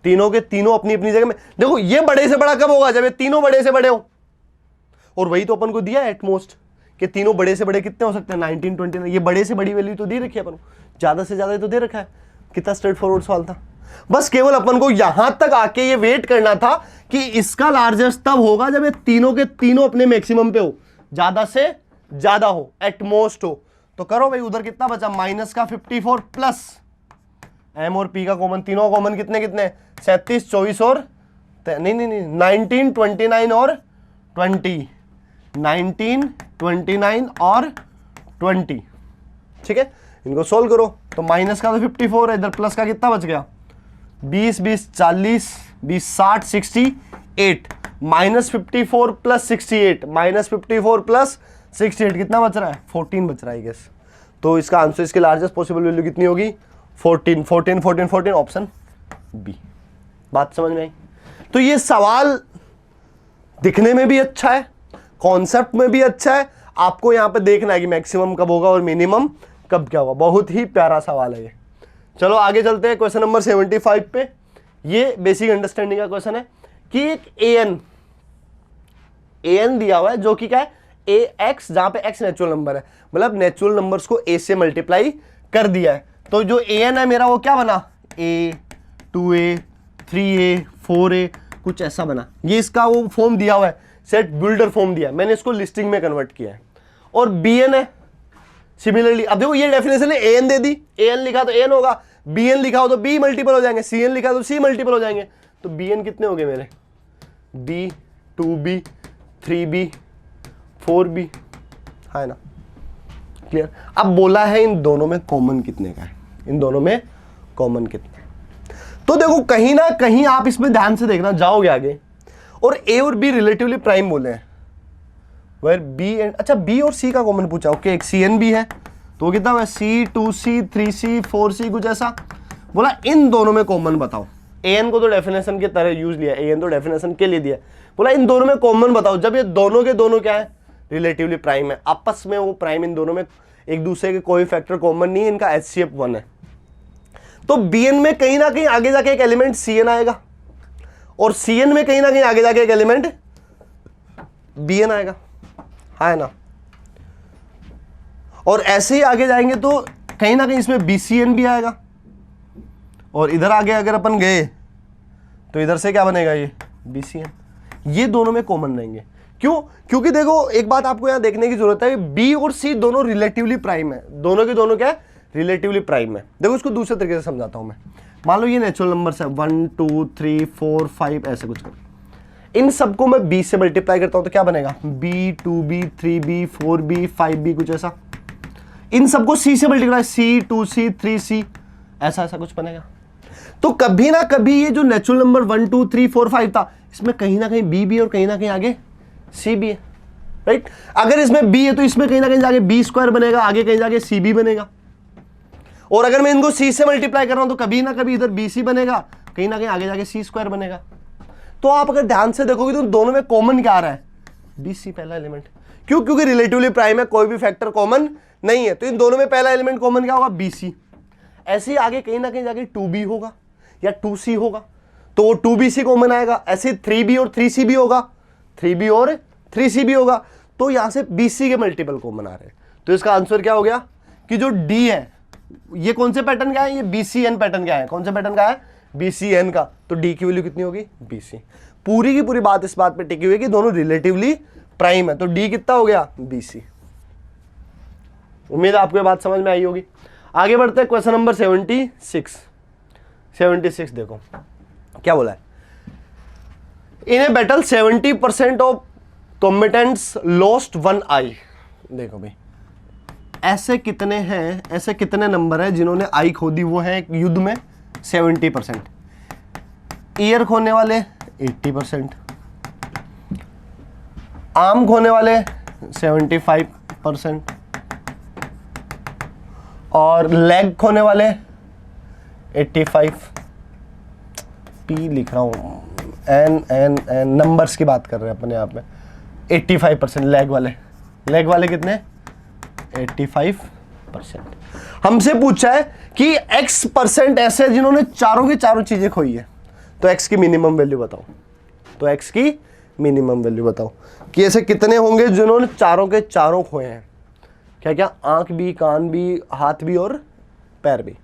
तीनों के तीनों अपनी अपनी जगह में। देखो, ये बड़े से बड़ा कब होगा? जब ये तीनों बड़े से बड़े हो। और वही तो अपन को दिया एटमोस्ट कि तीनों बड़े से बड़े कितने हो सकते हैं? 19 29। ये बड़े से बड़ी वैल्यू तो दे रखी है अपन को, ज्यादा से ज्यादा तो दे रखा है। कितना स्ट्रेट फॉरवर्ड सवाल था। बस केवल अपन को यहां तक आके ये वेट करना था कि इसका लार्जेस्ट तब होगा जब ये तीनों के तीनों अपने मैक्सिमम पे हो, ज्यादा से ज्यादा हो, एटमोस्ट हो। तो करो भाई, उधर कितना बचा? माइनस का 54 प्लस एम और पी का कॉमन, तीनों कॉमन कितने कितने? 37 24 और नहीं 19 29 और 20, 19 29 और 20। ठीक है, इनको सोल्व करो। तो माइनस का तो 54 है, इधर प्लस का कितना बच गया? 20 20 40 20 60 68 माइनस 54 प्लस 68 माइनस 54 प्लस 68 कितना बच रहा है? 14 बच रहा है गेस। तो इसका आंसर, इसकी लार्जेस्ट पॉसिबल वैल्यू कितनी होगी? 14 14 14 14, ऑप्शन बी। बात समझ में आई? तो ये सवाल दिखने में भी अच्छा है, कॉन्सेप्ट में भी अच्छा है, आपको यहाँ पे देखना है कि मैक्सिमम कब होगा और मिनिमम कब क्या होगा। बहुत ही प्यारा सवाल है ये। चलो आगे चलते हैं क्वेश्चन नंबर 75 पे। ये बेसिक अंडरस्टैंडिंग का क्वेश्चन है कि एक an दिया हुआ है जो कि क्या है ax, जहां पे x नेचुरल नंबर है, मतलब नेचुरल नंबर्स को a से मल्टीप्लाई कर दिया है। तो जो an है मेरा वो क्या बना, a, 2a, 3a, 4a, कुछ ऐसा बना। ये इसका वो फॉर्म दिया हुआ है, सेट बिल्डर फॉर्म दिया है, मैंने इसको लिस्टिंग में कन्वर्ट किया है। और bn है सिमिलरली। अब देखो ये डेफिनेशन है, an दे दी, an लिखा तो n होगा, bn लिखा हो तो b मल्टीपल हो जाएंगे, cn लिखा तो c मल्टीपल हो जाएंगे। तो bn कितने हो गए मेरे, b, 2b, 3b, 4b, है ना, क्लियर। अब बोला है इन दोनों में कॉमन कितने का है, इन दोनों में कॉमन कितना है। तो देखो कहीं ना कहीं आप इसमें ध्यान से देखना, जाओगे आगे और a और b रिलेटिवली प्राइम बोले हैं, वेयर b एंड, अच्छा b और c का कॉमन पूछा, ओके, एक cn भी है तो वो कितना हुआ, c, 2c, 3c, 4c, कुछ ऐसा बोला। इन दोनों में कॉमन बताओ। an को तो डेफिनेशन के तरह यूज लिया, an तो डेफिनेशन के लिए दिया, बोला इन दोनों में कॉमन बताओ। जब ये दोनों के दोनों क्या है, रिलेटिवली प्राइम है, आपस में वो प्राइम, इन दोनों में एक दूसरे के कोई फैक्टर कॉमन नहीं है, इनका HCF 1 है। तो bn में कहीं ना कहीं आगे जाके एक एलिमेंट cn आएगा और cn में कहीं ना कहीं आगे जाके एक एलिमेंट bn आएगा, है ना। और ऐसे ही आगे जाएंगे तो कहीं ना कहीं इसमें bcn भी आएगा। और इधर आगे अगर अपन गए तो इधर से क्या बनेगा, ये bcn। ये दोनों में कॉमन रहेंगे, क्यों, क्योंकि देखो एक बात आपको यहां देखने की जरूरत है, b और c दोनों रिलेटिवली प्राइम है, दोनों के दोनों क्या है, रिलेटिवली प्राइम है। देखो इसको दूसरे तरीके से समझाता हूं मैं। मान लो ये नेचुरल नंबर्स है 1, 2, 3, 4, 5, ऐसे कुछ कर, इन सबको मैं b से मल्टीप्लाई करता हूं तो क्या बनेगा, b, 2b, 3b, 4b, 5b, कुछ ऐसा। इन सबको c से मल्टीप्लाई, c, 2c, 3c, ऐसा ऐसा कुछ बनेगा। तो कभी ना कभी ये जो नेचुरल नंबर 1, 2, 3, 4, 5 था, इसमें कहीं ना कहीं b भी है और कहीं ना कहीं आगे c भी है, राइट। अगर इसमें b है तो इसमें कहीं ना कहीं जाके b स्क्वायर बनेगा, आगे कहीं जाके c भी बनेगा। और अगर मैं इनको c से मल्टीप्लाई कर रहा हूं तो कभी ना कभी इधर bc बनेगा, कहीं ना कहीं आगे जाके c स्क्वायर बनेगा। तो आप अगर ध्यान से देखोगे तो दोनों में कॉमन क्या आ रहा है, bc पहला एलिमेंट। क्यों, क्योंकि रिलेटिवली प्राइम है, कोई भी फैक्टर कॉमन नहीं है, तो इन दोनों में पहला एलिमेंट कॉमन क्या होगा, bc। ऐसे ही आगे कहीं ना कहीं जाके 2b होगा या 2c होगा, तो वो 2bc कॉमन आएगा। ऐसे 3b और 3c भी होगा, 3b और 3c भी होगा। तो यहां से bc के मल्टीपल कॉमन आ रहे हैं। तो इसका आंसर क्या हो गया कि जो d है, ये कौन से पैटर्न का है, ये bcn पैटर्न का है। कौन से पैटर्न का है, bcn का। तो d की वैल्यू कितनी होगी, bc। पूरी की पूरी बात इस बात पे टिकी हुई है कि दोनों रिलेटिवली प्राइम है, तो d कितना हो गया, bc। उम्मीद है आपको ये बात समझ में आई होगी। आगे बढ़ते हैं क्वेश्चन नंबर 76 देखो क्या बोला है। In a battle 70% of कॉम्बेटेंट्स lost 1 आई। देखो भाई ऐसे कितने हैं, ऐसे कितने नंबर है जिन्होंने आई खो दी, वो है युद्ध में 70%। ईयर खोने वाले 80%, आर्म खोने वाले 75% और लेग खोने वाले 85। पी लिख रहा हूं, एन नंबर्स की बात कर रहे हैं अपने आप में। 85% लेग वाले कितने, 85%। हमसे पूछा है कि x% ऐसे हैं जिन्होंने चारों की चारों चीजें खोई है, तो x की मिनिमम वैल्यू बताओ। तो x की मिनिमम वैल्यू बताओ कि ऐसे कितने होंगे जिन्होंने चारों के चारों खोए हैं। क्या क्या, आंख भी, कान भी, हाथ भी और पैर भी।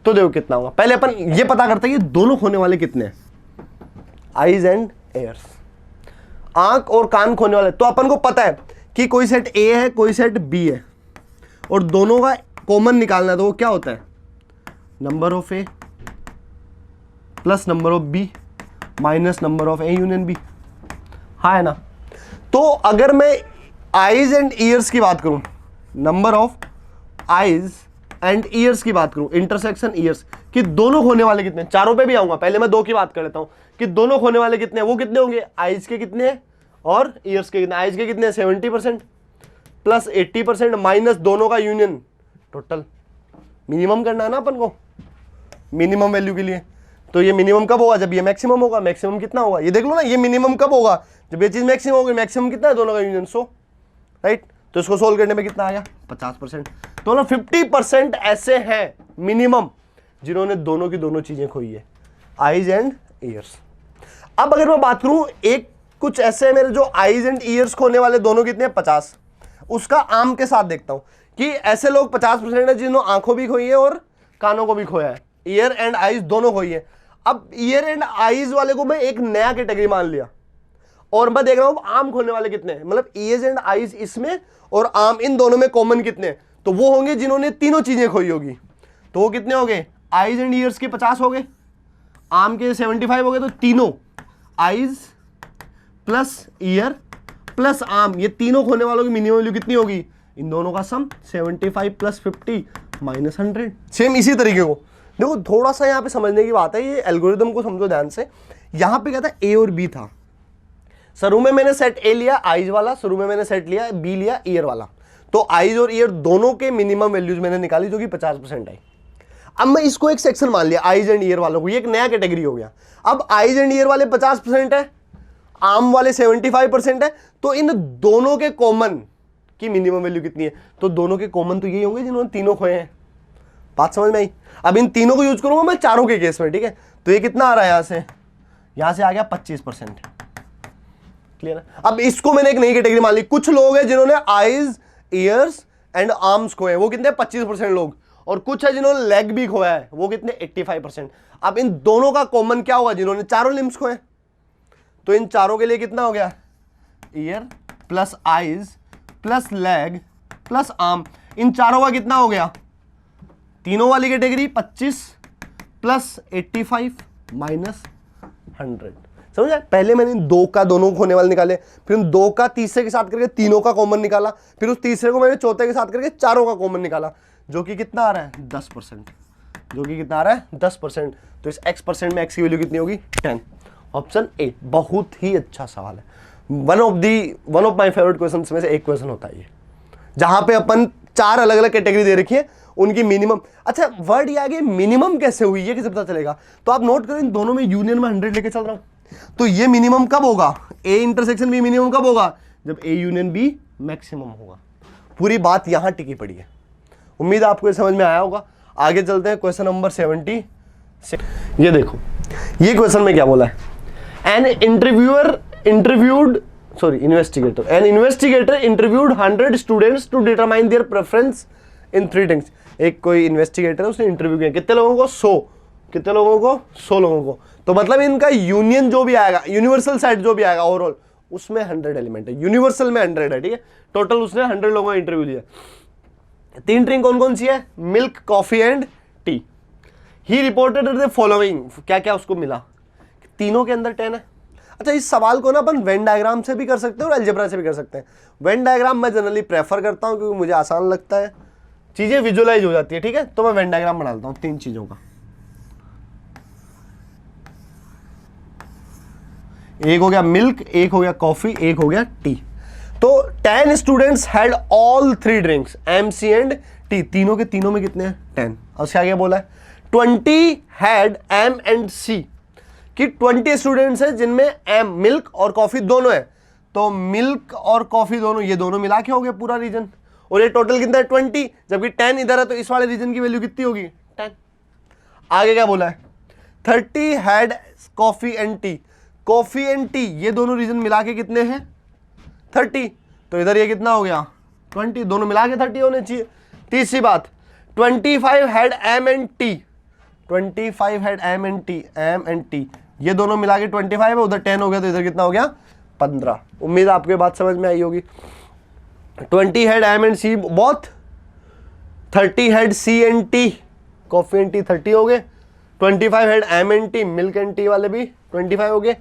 तो देखो कितना होगा। पहले अपन ये पता करते हैं कि दोनों खोने वाले कितने हैं, आईज एंड एयर्स। आंख और कान खोने वाले, तो अपन को पता है कि कोई सेट ए है, कोई सेट बी है, और दोनों का कॉमन निकालना है। तो वो क्या होता है, number of A plus number of B minus number of A union B, हाँ है ना। तो अगर मैं आईज एंड ईयर्स की बात करूं, number of eyes and years की बात करूं, इंटरसेक्शन ईयर्स, कि दोनों खोने वाले कितने, चारों पे भी आऊंगा, पहले मैं 2 की बात कर लेता हूं कि दोनों खोने वाले कितने, वो कितने होंगे, आईज के कितने और ईयर्स के कितने। आईज के कितने, 70% प्लस 80% माइनस दोनों का यूनियन, टोटल। मिनिमम करना है ना अपन को, मिनिमम वैल्यू के लिए। तो ये मिनिमम कब होगा, जब ये मैक्सिमम होगा। मैक्सिमम कितना होगा, ये देख लो ना, ये मिनिमम कब होगा, जब ये चीज मैक्सिमम होगी। मैक्सिमम कितना है, दोनों का यूनियन 100, राइट। तो इसको सोल्व करने में कितना आ गया 50%। तो ना 50% ऐसे हैं मिनिमम जिन्होंने दोनों की दोनों चीजें खोई है, आईज एंड ईयर्स। अब अगर मैं बात करूं, एक कुछ ऐसे हैं मेरे जो आईज एंड ईयर्स खोने वाले दोनों कितने हैं 50, उसका आम के साथ देखता हूं कि ऐसे लोग 50% है जिन्होंने आंखों भी खोई है और कानों को भी खोया है, ईयर एंड आईज दोनों खोई है। अब ईयर एंड आईज वाले को मैं एक नया कैटेगरी मान लिया और मैं देख रहा हूं आम खोने वाले कितने हैं, मतलब ईयर्स एंड आईज इसमें और आम इन दोनों में कॉमन कितने हैं, तो वो होंगे जिन्होंने तीनों चीजें खोई होगी। तो वो कितने हो गए, आईज एंड ईयर्स के 50 हो गए, आम के 75 हो गए, तो तीनों आईज प्लस ईयर प्लस आम, ये तीनों खोने वालों की मिनिमम वैल्यू कितनी होगी, इन दोनों का सम 75 प्लस 50 माइनस 100। सेम इसी तरीके को देखो, थोड़ा सा यहाँ पे समझने की बात है, ये एल्गोरिदम को समझो ध्यान से। यहाँ पे क्या था, ए और बी था, शुरू में मैंने सेट ए लिया आईज वाला, शुरू में मैंने सेट लिया बी लिया ईयर वाला, तो आईज और ईयर दोनों के मिनिमम वैल्यूज मैंने निकाली जो कि 50% आई। अब मैं इसको एक सेक्शन मान लिया आईज एंड ईयर वालों को, ये एक नया कैटेगरी हो गया। अब आईज एंड ईयर वाले 50% है, आम वाले 75% है, तो इन दोनों के कॉमन की मिनिमम वैल्यू कितनी है, तो दोनों के कॉमन तो यही होंगे जिन्होंने तीनों खोए हैं। बात समझ में आई। अब इन तीनों को यूज करूंगा मैं चारों के केस में, ठीक है, तो ये कितना आ रहा है, यहां से आ गया 25%। क्लियर है। अब इसको मैंने एक नई कैटेगरी मान ली, कुछ लोग हैं जिन्होंने आईज ईयर्स एंड आर्म्स खोए, वो कितने 25% लोग, और कुछ है जिन्होंने लेग भी खोया है, वो कितने 85%। अब इन दोनों का कॉमन क्या होगा, जिन्होंने चारों लिम्स खोए, तो इन चारों के लिए कितना हो गया, ear plus eyes plus leg plus arm, इन चारों का कितना हो गया, तीनों वाली कैटेगरी 25 प्लस 85 माइनस 100। समझा। पहले मैंने दो का दोनों खोने वाले निकाले, फिर उन दो का तीसरे के साथ करके तीनों का कॉमन निकाला, फिर उस तीसरे को मैंने चौथे के साथ करके चारों का कॉमन निकाला, जो कि कितना आ रहा है 10%, जो कि कितना आ रहा है 10%। तो इस x% में x की वैल्यू कितनी होगी 10। ऑप्शन ए बहुत ही अच्छा सवाल है, one of my favourite questions में से एक क्वेश्चन होता है ये, जहां पे अपन चार अलग अलग कैटेगरी दे रखी है, उनकी मिनिमम। अच्छा वर्ड ये आगे मिनिमम कैसे हुई ये कैसे पता चलेगा, तो आप नोट करो इन दोनों में यूनियन में 100 लेके चल रहा हूं, तो ये मिनिमम कब होगा, ए इंटरसेक्शन बी मिनिमम कब होगा, जब ए यूनियन बी मैक्सिमम होगा। पूरी बात यहां टिकी पड़ी है, उम्मीद आपको ये समझ में आया होगा। आगे चलते हैं क्वेश्चन नंबर 70। ये देखो ये क्वेश्चन में क्या बोला है, an investigator interviewed 100 students to determine their preference in 3 things. एक कोई इन्वेस्टिगेटर है, उसने इंटरव्यू किया, कितने लोगों को 100, कितने लोगों को 100 लोगों को, तो मतलब इनका यूनियन जो भी आएगा, यूनिवर्सल सेट जो भी आएगा ओवरऑल, उसमें 100 एलिमेंट है, यूनिवर्सल में 100 है, ठीक है। टोटल उसने 100 लोगों का इंटरव्यू लिया। 3 ड्रिंक कौन कौन सी है, milk coffee and T. He reported the following, क्या क्या उसको मिला, तीनों के अंदर 10 है। अच्छा इस सवाल को ना अपन वेन डायग्राम से भी कर सकते हैं और अलजेब्रा से भी कर सकते हैं। वेन डायग्राम मैं जनरली प्रेफर करता हूं क्योंकि मुझे आसान लगता है, चीजें विजुअलाइज हो जाती है, ठीक है, तो मैं वेन डायग्राम बना लेता हूं 3 चीजों का। एक हो गया मिल्क, एक हो गया कॉफी, एक हो गया टी। तो 10 students had all 3 drinks M C and T, तीनों के तीनों में कितने हैं 10। और उसके आगे बोला है 20 हैड एम एंड सी, कि 20 स्टूडेंट्स हैं जिनमें एम मिल्क और कॉफी दोनों है, तो मिल्क और कॉफी दोनों, ये दोनों मिला के हो गया पूरा रीजन, और ये टोटल कितना है 20, जबकि 10 इधर है, तो इस वाले रीजन की वैल्यू कितनी होगी 10। आगे क्या बोला है 30 had coffee and T, coffee and T ये दोनों रीजन मिला के कितने हैं 30, तो इधर ये कितना हो गया 20, दोनों मिला के 30 होने चाहिए। तीसरी बात 25 had M and T, 25 had M and T, ये दोनों मिला के 25 है, उधर 10 हो गया, तो इधर कितना हो गया 15। उम्मीद आपको ये बात समझ में आई होगी। 20 had M and C both, 30 had C and T, coffee and tea 30 हो गए, 25 had M and T, milk and tea वाले भी 25 हो गए।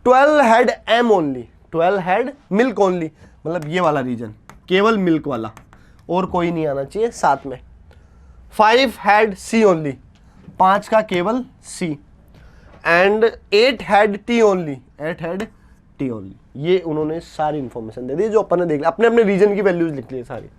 12 had M only, 12 had milk only, मतलब ये वाला रीजन केवल मिल्क वाला, और कोई नहीं आना चाहिए साथ में। 5 हैड सी ओनली, 5 का केवल C, and 8 had T only, 8 had T only. ये उन्होंने सारी इंफॉर्मेशन दे दी जो अपन ने देख लिया, अपने अपने रीजन की वैल्यूज लिख ली सारी।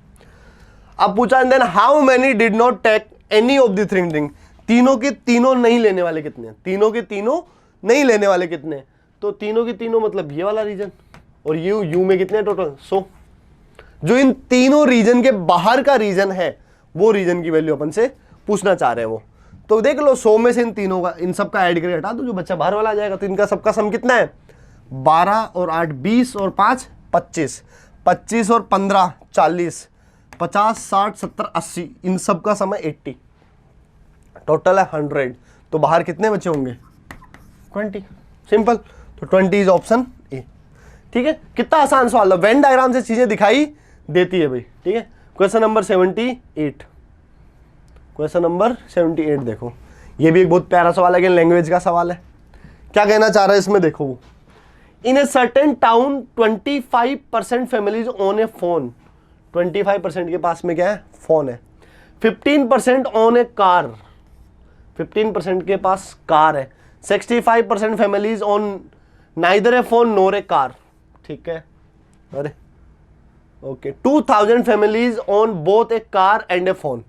अब पूछा and then how many did not take any of the 3 drink, तीनों के तीनों नहीं लेने वाले कितने, तीनों के तीनों नहीं लेने वाले कितने, तो तीनों के तीनों मतलब ये वाला रीजन, और यू में कितने टोटल 100। जो इन तीनों रीजन के बाहर का रीजन है, वो रीजन की वैल्यू अपन से पूछना चाह रहे हैं वो। तो देख लो 100 में से इन तीनों का, इन सब का ऐड करके हटा दो, जो बच्चा बाहर वाला आ जाएगा। तो इनका सबका सम कितना है? 12 और 8 20 और 5 25, 25 और 15 40, 50 60 70 80, इन सब का सम है 80, टोटल है 100। तो बाहर कितने बचे होंगे? 20। सिंपल। तो 20 इज ऑप्शन ए। ठीक है, कितना आसान सवाल है, वेन डायग्राम से चीजें दिखाई देती है भाई। ठीक है, क्वेश्चन नंबर 78, क्वेश्चन नंबर 78 देखो, ये भी एक बहुत प्यारा सवाल है, लैंग्वेज का सवाल है। क्या कहना चाह रहा है इसमें, देखो, in a certain town 25% families own a phone, 25% के पास में क्या है? फोन है। 15% ओन ए कार, 15% के पास कार है। 65% families own neither a phone nor a car. ठीक है, अरे okay. 2000 families own both A car and A phone.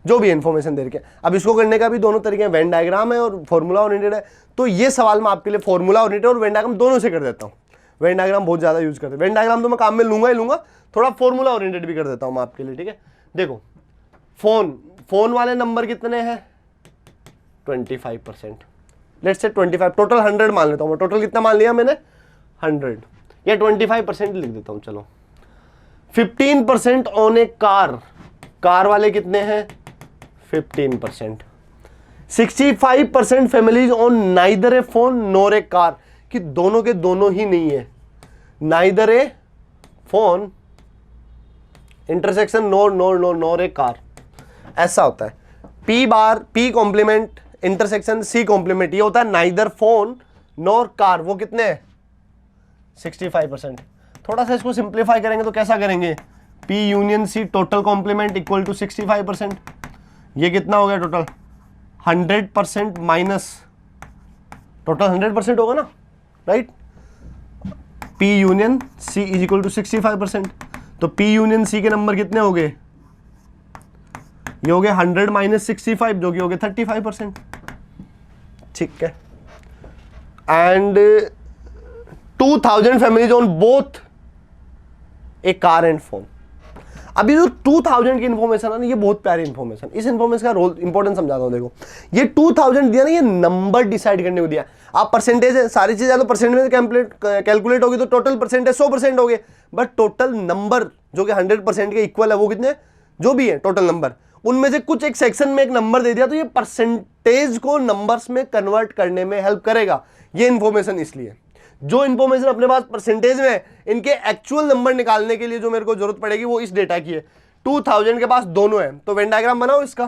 जो भी इंफॉर्मेशन दे रखे। अब इसको करने का भी दोनों तरीके हैं, वेन डायग्राम है और फॉर्मूला ओरिएंटेड है। तो ये सवाल मैं आपके लिए फॉर्मूला ओरिएंटेड और वेन डायग्राम दोनों से कर देता हूँ। वेन डायग्राम बहुत ज्यादा यूज करते हैं, वेन डायग्राम तो मैं काम में लूंगा ही लूंगा, थोड़ा फॉर्मूला ओरिएंटेड भी कर देता हूँ मैं आपके लिए। ठीक है, देखो, फोन वाले नंबर कितने हैं? 25%, लेट्स से 25, टोटल 100 मान लेता हूँ मैं। टोटल कितना मान लिया मैंने? 100, या 25% लिख देता हूँ चलो। 15% ऑन ए कार, कार वाले कितने हैं? 15%। 65% families own neither a phone nor a car, कि दोनों के दोनों ही नहीं है। Neither a phone intersection nor a car, ऐसा होता है। P bar P complement intersection C complement, ये होता है नाइदर फोन नोर कार, वो कितने हैं? 65%। थोड़ा सा इसको सिंप्लीफाई करेंगे तो कैसा करेंगे? P union C total complement equal to 65%। ये कितना हो गया टोटल? 100% माइनस टोटल 100% होगा ना, right? P union C is equal to 65%। तो पी यूनियन सी के नंबर कितने हो गए? ये हो गए 100 माइनस 65, जो कि हो गए 35%। ठीक है, and 2000 families on both A car and phone. अभी जो 2000 की इंफॉर्मेशन है ना, ये बहुत प्यारी इंफॉर्मेशन। इस इंफॉर्मेशन का रोल इंपॉर्टेंस समझाता हूं। देखो, ये 2000 दिया ना, ये नंबर डिसाइड करने को दिया। आप परसेंटेज है, सारी चीजें तो परसेंट में कैलकुलेट होगी, तो टोटल परसेंटेज 100% हो गए, बट टोटल नंबर जो कि 100% के इक्वल है, वो कितने? जो भी है टोटल नंबर, उनमें से कुछ एक सेक्शन में एक नंबर दे दिया, तो ये परसेंटेज को नंबर्स में कन्वर्ट करने में हेल्प करेगा ये इंफॉर्मेशन। इसलिए जो इंफॉर्मेशन अपने पास परसेंटेज में है, इनके एक्चुअल नंबर निकालने के लिए जो मेरे को जरूरत पड़ेगी वो इस डेटा की है। 2000 के पास दोनों है, तो वेन डायग्राम बनाओ इसका।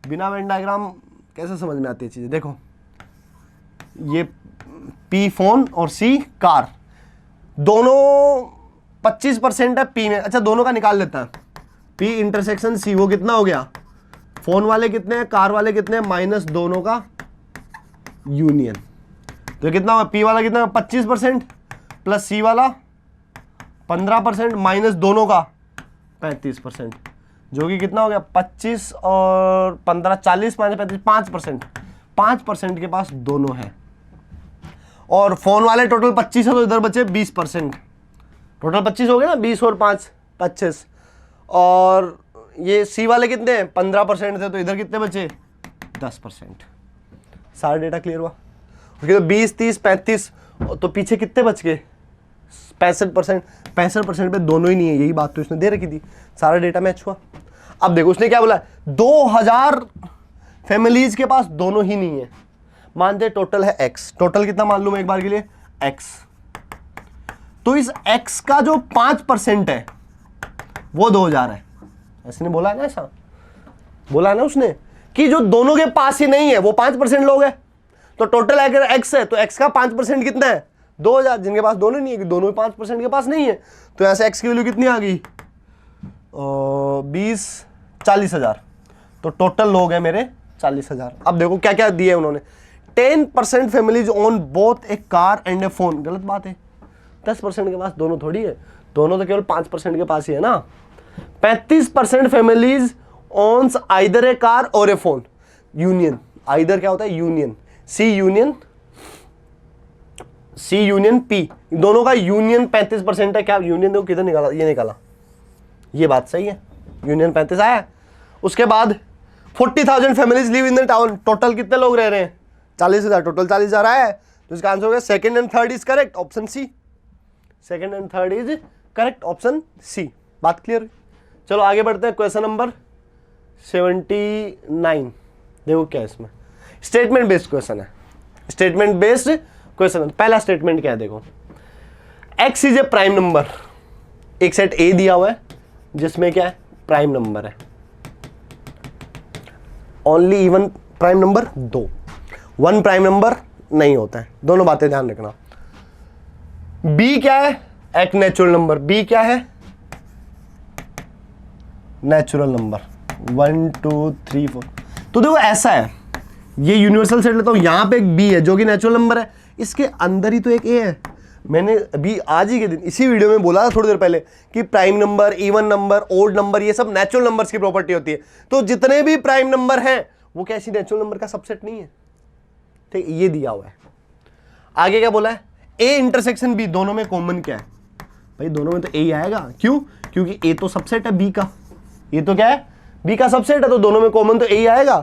बिना वेन डायग्राम कैसे समझ में आती है चीजें? देखो, ये पी फोन और सी कार, दोनों 25% है पी में। अच्छा, दोनों का निकाल लेता है। पी इंटरसेक्शन सी, वो कितना हो गया? फोन वाले कितने हैं, कार वाले कितने हैं, माइनस दोनों का यूनियन। तो कितना होगा? पी वाला कितना? 25% प्लस सी वाला 15% माइनस दोनों का 35%, जो कि कितना हो गया? 25 और 15 40 5 35 5%। 5% के पास दोनों है। और फोन वाले टोटल 25 है, तो इधर बचे 20%। टोटल 25 हो गया ना, 20 और 5 25। और ये सी वाले कितने हैं? 15% थे, तो इधर कितने बचे? 10%। सारा डेटा क्लियर हुआ? तो 20 30 35, तो पीछे कितने बच गए? 65%। 65% पे दोनों ही नहीं है, यही बात तो इसने दे रखी थी। सारा डेटा मैच हुआ। अब देखो, उसने क्या बोला? 2000 फैमिलीज के पास दोनों ही नहीं है। मानते टोटल है x, टोटल कितना मान लूं मैं एक बार के लिए? x। तो इस x का जो 5% है वो 2000 है। ऐसे बोला है ना, ऐसा बोला है ना उसने, कि जो दोनों के पास ही नहीं है वो 5% लोग हैं। तो टोटल अगर x है, तो x का 5% कितना है? 2000। जिनके पास दोनों नहीं है, कि दोनों 5% के पास नहीं है, तो यहां से x की वैल्यू कितनी आ गई? 20 40,000। तो टोटल लोग हैं मेरे 40,000। अब देखो क्या क्या दिए उन्होंने। 10% families own both A car and A phone, गलत बात है। 10% के पास दोनों थोड़ी है, दोनों तो केवल 5% के पास ही है ना। 35% फैमिलीज ओन्स आइदर ए कार और ए फोन। यूनियन, आइदर क्या होता है? यूनियन। सी यूनियन पी, दोनों का यूनियन 35% है। क्या यूनियन? देखो किधर निकाला, ये निकाला। ये बात सही है, यूनियन 35 आया। उसके बाद 40,000 families live in the town, total कितने लोग रह रहे हैं? 40,000, टोटल 40,000 आया है, तो इसका आंसर हो गया second and third is correct, option C. Second and third is correct, option C. बात क्लियर? चलो आगे बढ़ते हैं, क्वेश्चन नंबर 79। देखो क्या है इसमें, स्टेटमेंट बेस्ड क्वेश्चन है, स्टेटमेंट बेस्ड क्वेश्चन। पहला स्टेटमेंट क्या है देखो, x is a prime number. एक सेट A दिया हुआ है जिसमें क्या है, प्राइम नंबर है, only even prime number 2, 1 prime number नहीं होता है, दोनों बातें ध्यान रखना। B क्या है, एक नेचुरल नंबर, B क्या है, नेचुरल नंबर 1 2 3 4। तो देखो ऐसा है, ये यूनिवर्सल सेट लेता हूं, यहां पे एक B है जो कि नेचुरल नंबर है, इसके अंदर ही तो एक A है। मैंने अभी आज ही के दिन इसी वीडियो में बोला था थोड़ी देर पहले कि prime number, even number, odd number, ये सब नेचुरल नंबर्स की प्रॉपर्टी होती है। तो जितने भी प्राइम नंबर हैं वो कैसी नेचुरल नंबर का सबसेट नहीं है, ठीक, ये दिया हुआ है। आगे क्या बोला है, A इंटरसेक्शन B, दोनों में कॉमन क्या है? भाई दोनों में तो A ही आएगा, क्यों? क्योंकि A तो सबसेट है B का, ये तो क्या है, B का सबसेट है, तो दोनों में कॉमन तो A ही आएगा।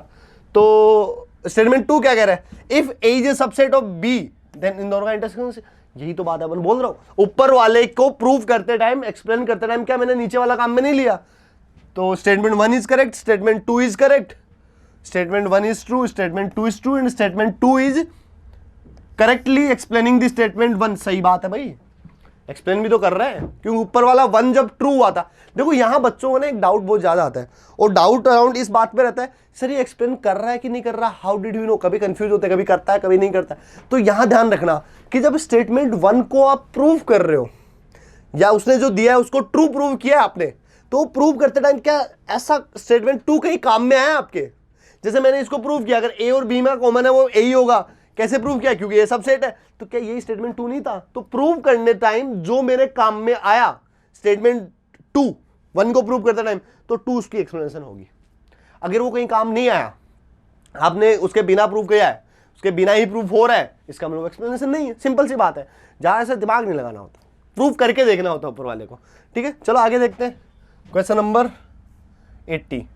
तो स्टेटमेंट 2 क्या कह रहा है, if A is a subset of B then इन दोनों का इंटरसेक्शन, यही तो बात है, अपन बोल रहा हूं। ऊपर वाले को प्रूव करते टाइम, एक्सप्लेन करते टाइम क्या मैंने नीचे वाला काम में नहीं लिया? तो statement 1 is correct, statement 2 is correct, statement 1 is true, statement 2 is true and statement 2 is correctly explaining the statement 1। सही बात है भाई, एक्सप्लेन भी तो कर रहा है, क्योंकि ऊपर वाला 1 जब ट्रू हुआ था। देखो यहां बच्चों को ना एक डाउट बहुत ज्यादा आता है, और डाउट अराउंड इस बात पे रहता है, सर ये एक्सप्लेन कर रहा है कि नहीं कर रहा, हाउ डिड यू नो? कभी कंफ्यूज होते हैं, कभी करता है कभी नहीं करता है। तो यहां ध्यान रखना कि जब स्टेटमेंट 1 को आप प्रूव कर रहे हो, या उसने जो दिया है उसको ट्रू प्रूव किया है आपने, तो प्रूव करते टाइम क्या ऐसा स्टेटमेंट 2 कहीं काम में आया आपके? जैसे मैंने इसको प्रूव किया, अगर A और B में कॉमन है वो A ही होगा। कैसे प्रूव किया? क्योंकि ये सबसेट है। तो क्या यही स्टेटमेंट 2 नहीं था? तो प्रूव करने टाइम जो मेरे काम में आया स्टेटमेंट 2, 1 को प्रूव करते टाइम, तो 2 उसकी एक्सप्लेनेशन होगी। अगर वो कहीं काम नहीं आया, आपने उसके बिना प्रूव किया है, उसके बिना ही प्रूफ हो रहा है, इसका मतलब एक्सप्लेनेशन नहीं है। सिंपल सी बात है, जहां ऐसा दिमाग नहीं लगाना होता, प्रूफ करके देखना होता ऊपर वाले को। ठीक है, चलो आगे देखते हैं, question number 80।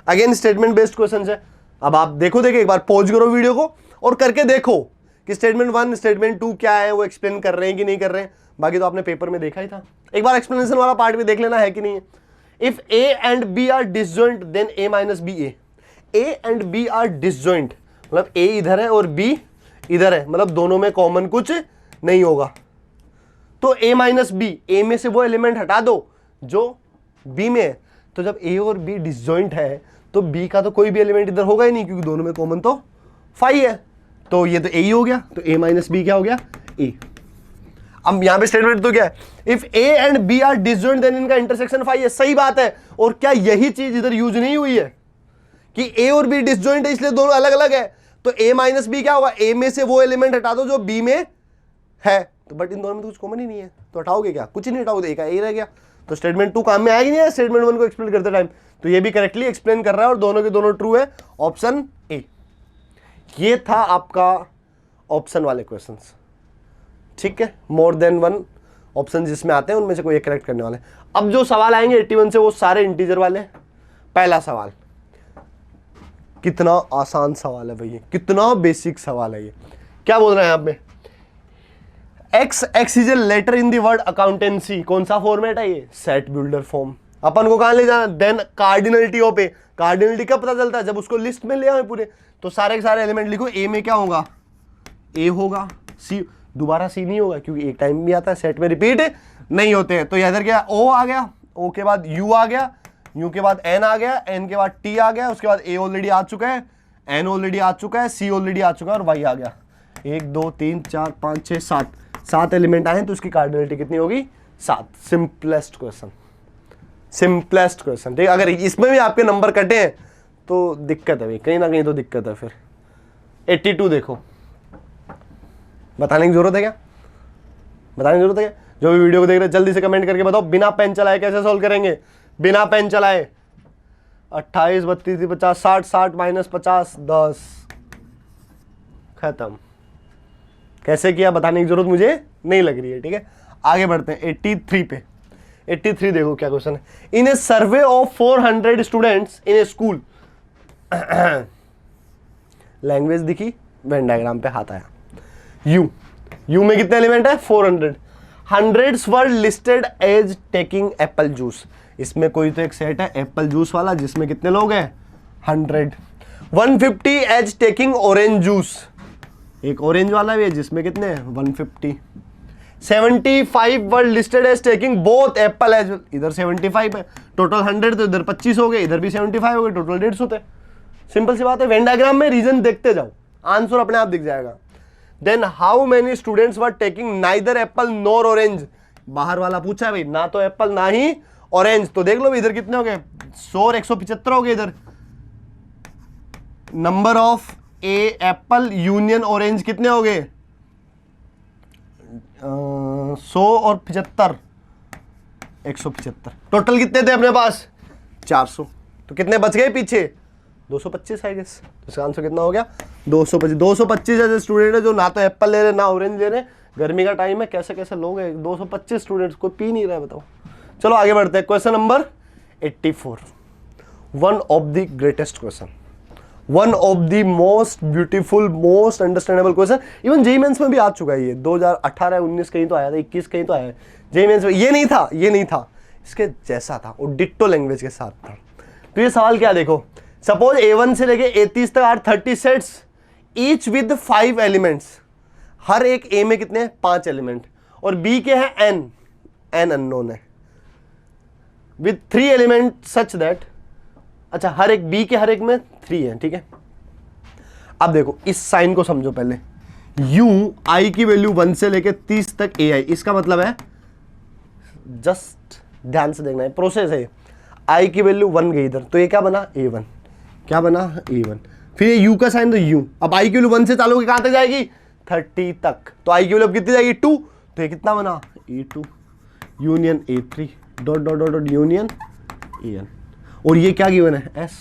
Again statement based question है। अब आप देखो एक बार पॉज करो वीडियो को और करके देखो कि स्टेटमेंट 1 स्टेटमेंट 2 क्या है, वो एक्सप्लेन कर रहे हैं कि नहीं कर रहे हैं। बाकी तो आपने पेपर में देखा ही था, एक बार एक्सप्लेनेशन वाला पार्ट भी देख लेना है कि नहीं है। If A and B are disjoint then A minus B A. A and B are disjoint मतलब A इधर है और B इधर है, मतलब दोनों में कॉमन कुछ नहीं होगा। तो A माइनस बी, A में से वो एलिमेंट हटा दो जो B में है। तो जब A और B डिसजॉइंट है तो B का तो कोई भी एलिमेंट इधर होगा ही नहीं, क्योंकि दोनों में कॉमन तो 5 है। तो ये तो A ही हो गया, तो A माइनस बी क्या हो गया, A। अब यहां पे स्टेटमेंट तो क्या है, if A and B are disjoint then इनका इंटरसेक्शन 5 है। सही बात है। और क्या यही चीज इधर यूज नहीं हुई है कि A और B डिसजॉइंट है इसलिए दोनों अलग अलग है? तो A माइनस बी क्या होगा, A में से वो एलिमेंट हटा दो जो B में है। तो बट इन दोनों में तो कुछ कॉमन ही नहीं है, तो हटाओगे क्या, कुछ ही नहीं हटाओगे, एक A रह गया। तो स्टेटमेंट 2 काम में आएगी नहीं है स्टेटमेंट 1 को एक्सप्लेन करते टाइम। तो ये भी करेक्टली एक्सप्लेन कर रहा है और दोनों के दोनों ट्रू है, ऑप्शन ए। ये था आपका ऑप्शन वाले क्वेश्चंस। ठीक है, मोर देन 1 ऑप्शन जिसमें आते हैं उनमें से कोई एक करेक्ट करने वाले। अब जो सवाल आएंगे 81 से वो सारे इंटीजर वाले। पहला सवाल, कितना आसान सवाल है भैया, कितना बेसिक सवाल है ये। क्या बोल रहे हैं यहां पे, X is a letter in the word accountancy. कौन सा फॉर्मेट है ये, सेट बिल्डर फॉर्म। अपन को कहां ले जाना, then cardinality of A. Cardinality कब पता चलता है, जब उसको लिस्ट में ले आए पूरे। तो सारे के सारे एलिमेंट लिखो, ए में क्या होगा, ए होगा, सी दोबारा सी नहीं होगा क्योंकि एक टाइम भी आता है, सेट में रिपीट नहीं होते हैं। तो इधर क्या, ओ आ गया, ओ के बाद यू आ गया, यू के बाद एन आ गया, एन के बाद टी आ गया, उसके बाद ए ऑलरेडी आ चुका है, एन ऑलरेडी आ चुका है, सी ऑलरेडी आ चुका है और वाई आ गया। 1 2 3 4 5 6 7 एलिमेंट आए तो उसकी कार्डिनलिटी कितनी होगी, 7। Simplest question, simplest question. ठीक, अगर इसमें भी आपके नंबर कटे हैं तो दिक्कत है भाई, कहीं ना कहीं तो दिक्कत है। फिर 82 देखो, बताने की जरूरत है क्या, बताने की जरूरत है क्या? जो भी वीडियो को देख रहे हैं जल्दी से कमेंट करके बताओ, बिना पेन चलाए कैसे सॉल्व करेंगे, बिना पेन चलाए। 28 32 50 60 60 माइनस 50 10, खत्म। कैसे किया बताने की जरूरत मुझे नहीं लग रही है। ठीक है, आगे बढ़ते हैं 83 पे। 83 देखो क्या क्वेश्चन है। In a survey of 400 students in a school, language दिखी, वेन डायग्राम पे हाथ आया। यू में कितने एलिमेंट है? 400। Hundreds were listed as taking apple juice. इसमें कोई तो एक सेट है एप्पल जूस वाला जिसमें कितने लोग हैं? 100। 150 एज टेकिंग ऑरेंज जूस, एक ऑरेंज वाला भी है जिसमें कितने हैं? 150। 75 were listed as taking both apple as, इधर 75 है, टोटल 100 तो इधर 25 हो गए, इधर भी 75 हो गए, टोटल 150 थे। सिंपल सी बात है। वेन डायग्राम में रीजन देखते जाओ, आंसर अपने आप दिख जाएगा। Then how many students were taking neither apple nor orange, बाहर वाला पूछा है भाई, ना तो एप्पल ना ही ऑरेंज, तो देख लो इधर कितने हो गए? 100 और 175 हो गए इधर। Number of A Apple union orange कितने हो गए? 100 और 75, 175। टोटल कितने थे अपने पास? 400। तो कितने बच गए पीछे? 225 आई गेस। तो इसका आंसर कितना हो गया? 225। 225 ऐसे स्टूडेंट है जो ना तो एप्पल ले रहे ना ऑरेंज ले रहे। गर्मी का टाइम है, कैसे कैसे लोग हैं? 225 स्टूडेंट्स, कोई पी नहीं रहा है, बताओ। चलो आगे बढ़ते हैं। Question number 84, one of the greatest question, one of the most beautiful, most understandable question. Even JEE mains में भी आ चुका है ये, 2018-19 कहीं तो आया था, 21 कहीं तो आया है जेईई मेंस में। ये नहीं था, ये नहीं था, इसके जैसा था, वो डिट्टो लैंग्वेज के साथ था। तो ये सवाल क्या, देखो, सपोज A1 से लेके A30 तक are 30 sets each with 5 elements. हर एक A में कितने हैं? 5 एलिमेंट, और B के हैं n अननोन है, विद 3 एलिमेंट सच दैट, अच्छा हर एक B के हर एक में 3 है, ठीक है। अब देखो इस साइन को समझो पहले, u i की वैल्यू 1 से लेके 30 तक ai, इसका मतलब है, जस्ट ध्यान से देखना है, प्रोसेस है, i की वैल्यू 1 गई इधर, तो ये क्या बना? a1, क्या बना? a1। फिर ये u का साइन, तो u, अब i की वैल्यू 1 से चालू होकर कहां तक जाएगी? 30 तक, तो i की वैल्यू कितनी जाएगी? 2, तो ये कितना बना? a2 union a3 dot dot dot dot union an, और ये क्या गिवन है? s।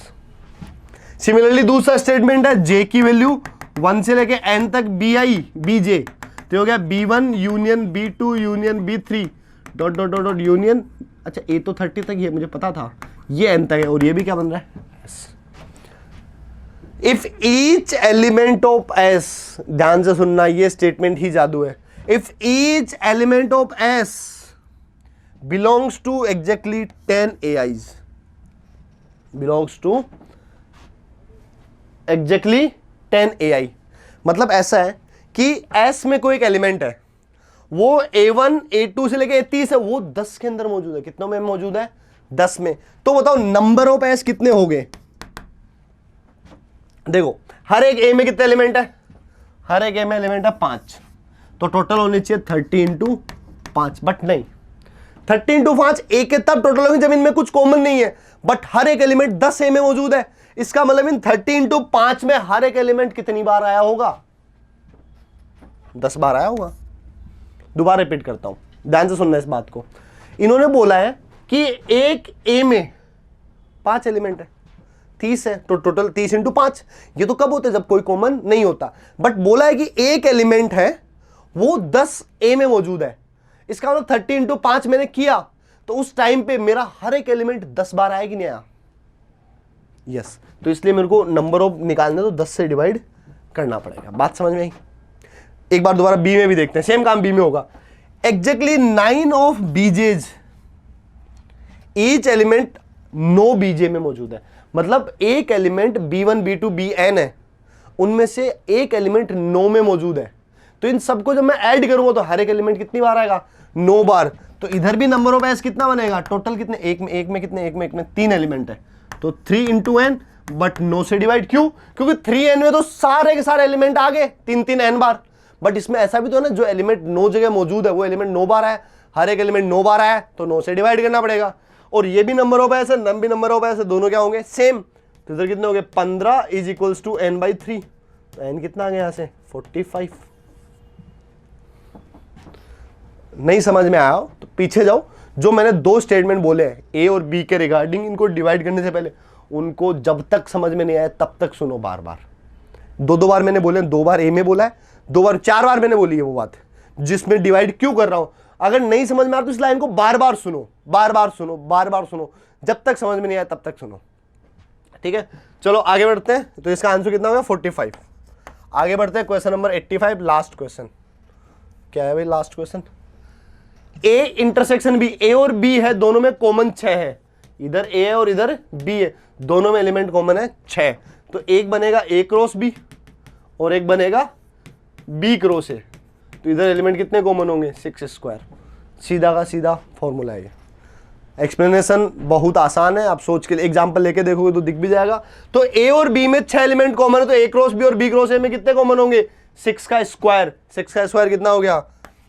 सिमिलरली दूसरा स्टेटमेंट है, j की वैल्यू 1 से लेके n तक bi bj, तो हो गया b1 union b2 union b3 dot dot dot dot union, अच्छा a तो 30 तक ये मुझे पता था, ये n तक है, और ये भी क्या बन रहा है? s। If each element of s, ध्यान से सुनना, ये स्टेटमेंट ही जादू है। If each element of s belongs to exactly 10 AIs, belongs to exactly 10 AI, मतलब ऐसा है कि S में कोई एक एलिमेंट है, वो A1 A2 से लेके A30 है, वो 10 के अंदर मौजूद है। कितनों में मौजूद है? 10 में। तो बताओ नंबर ऑफ S कितने हो गए? देखो हर एक A में कितने एलिमेंट है? हर एक A में एलिमेंट है 5, तो टोटल होने चाहिए 30 × 5, बट नहीं, 30 × 5 एक के तब टोटल होगी जब इनमें कुछ कॉमन नहीं है, बट हर एक एलिमेंट 10 A में मौजूद है। इसका मतलब इन 30 × 5 में हर एक एलिमेंट कितनी बार आया होगा? 10 बार आया होगा। दोबारा रिपीट करता हूं, ध्यान से सुनना इस बात को। इन्होंने बोला है कि एक A में 5 एलिमेंट है, 30 है, तो टोटल 30 × 5। ये तो कब होता है? जब कोई कॉमन नहीं होता। बट बोला है कि एक एलिमेंट है वो 10 A में मौजूद है। इसका मतलब 30 × 5 मैंने किया, तो उस टाइम पे मेरा हर एक एलिमेंट 10 बार आया कि नहीं आया? यस। तो इसलिए मेरे को नंबर ऑफ निकालने तो 10 से डिवाइड करना पड़ेगा। बात समझ में आई? एक बार दोबारा बी में भी देखते हैं, सेम काम बी में होगा। Exactly 9 of Bjs, each element नो बीजे में मौजूद है। मतलब एक एलिमेंट B1 B2 Bn है, उनमें से एक एलिमेंट नो में मौजूद है। तो इन सबको जब मैं ऐड करूंगा तो हर एक एलिमेंट कितनी बार आएगा? 9 बार। तो इधर भी नंबर ऑफ एस कितना बनेगा? टोटल कितने? एक में कितने? एक में 3 एलिमेंट है, तो 3 × n, बट 9 से डिवाइड। क्यों? क्योंकि 3n में तो सारे के सारे एलिमेंट आ गए 3 n बार। बट इसमें ऐसा भी तो है ना, जो एलिमेंट 9 जगह मौजूद है वो एलिमेंट 9 बार आया, हर एक एलिमेंट 9 बार आया, तो 9 से डिवाइड करना पड़ेगा। और ये भी नंबर ऑफ एस है, नम भी नंबर ऑफ एस है, दोनों क्या होंगे? सेम। तो इधर कितने हो गए? 15 = n/3। तो n कितना आ गया यहां से? 45। नहीं समझ में आया हो तो पीछे जाओ। जो मैंने 2 स्टेटमेंट बोले हैं ए और बी के रिगार्डिंग, इनको डिवाइड करने से पहले उनको जब तक समझ में नहीं आया तब तक सुनो बार बार। 2 बार मैंने बोले, 2 बार ए में बोला है, 2 बार 4 बार मैंने बोली है वो बात, जिसमें डिवाइड क्यों कर रहा हूं। अगर नहीं समझ में आ रहा तो इस लाइन को बार बार सुनो, बार बार सुनो, बार बार सुनो, जब तक समझ में नहीं आया तब तक सुनो, ठीक है। चलो आगे बढ़ते हैं। तो इसका आंसर कितना होगा 45। आगे बढ़ते हैं क्वेश्चन नंबर 85, लास्ट क्वेश्चन। क्या है भाई last question? A intersection B, A और बी है, दोनों में कॉमन 6 है, इधर ए है और इधर बी है, दोनों में एलिमेंट कॉमन है 6। तो एक बनेगा ए क्रॉस बी और एक बनेगा बी क्रॉस ए, तो इधर एलिमेंट कितने कॉमन होंगे 6 स्क्वायर। सीधा का सीधा फॉर्मूला है ये। एक्सप्लेनेशन बहुत आसान है, आप सोच के एग्जांपल लेके देखोगे तो दिख भी जाएगा। तो ए और बी में 6 एलिमेंट कॉमन है, तो ए क्रॉस बी और बी क्रॉस ए में कितने कॉमन होंगे 6 का स्क्वायर। 6 का स्क्वायर कितना हो गया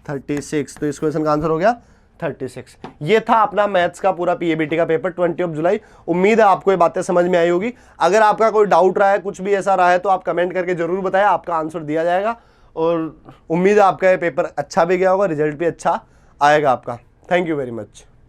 36। तो इस क्वेश्चन का आंसर हो गया 36। ये था अपना मैथ्स का पूरा पीएबीटी का पेपर 20 जुलाई। उम्मीद है आपको ये बातें समझ में आई होगी। अगर आपका कोई डाउट रहा है, कुछ भी ऐसा रहा है, तो आप कमेंट करके जरूर बताएं, आपका आंसर दिया जाएगा। और उम्मीद है आपका ये पेपर अच्छा भी गया होगा, रिजल्ट भी अच्छा आएगा आपका। Thank you very much.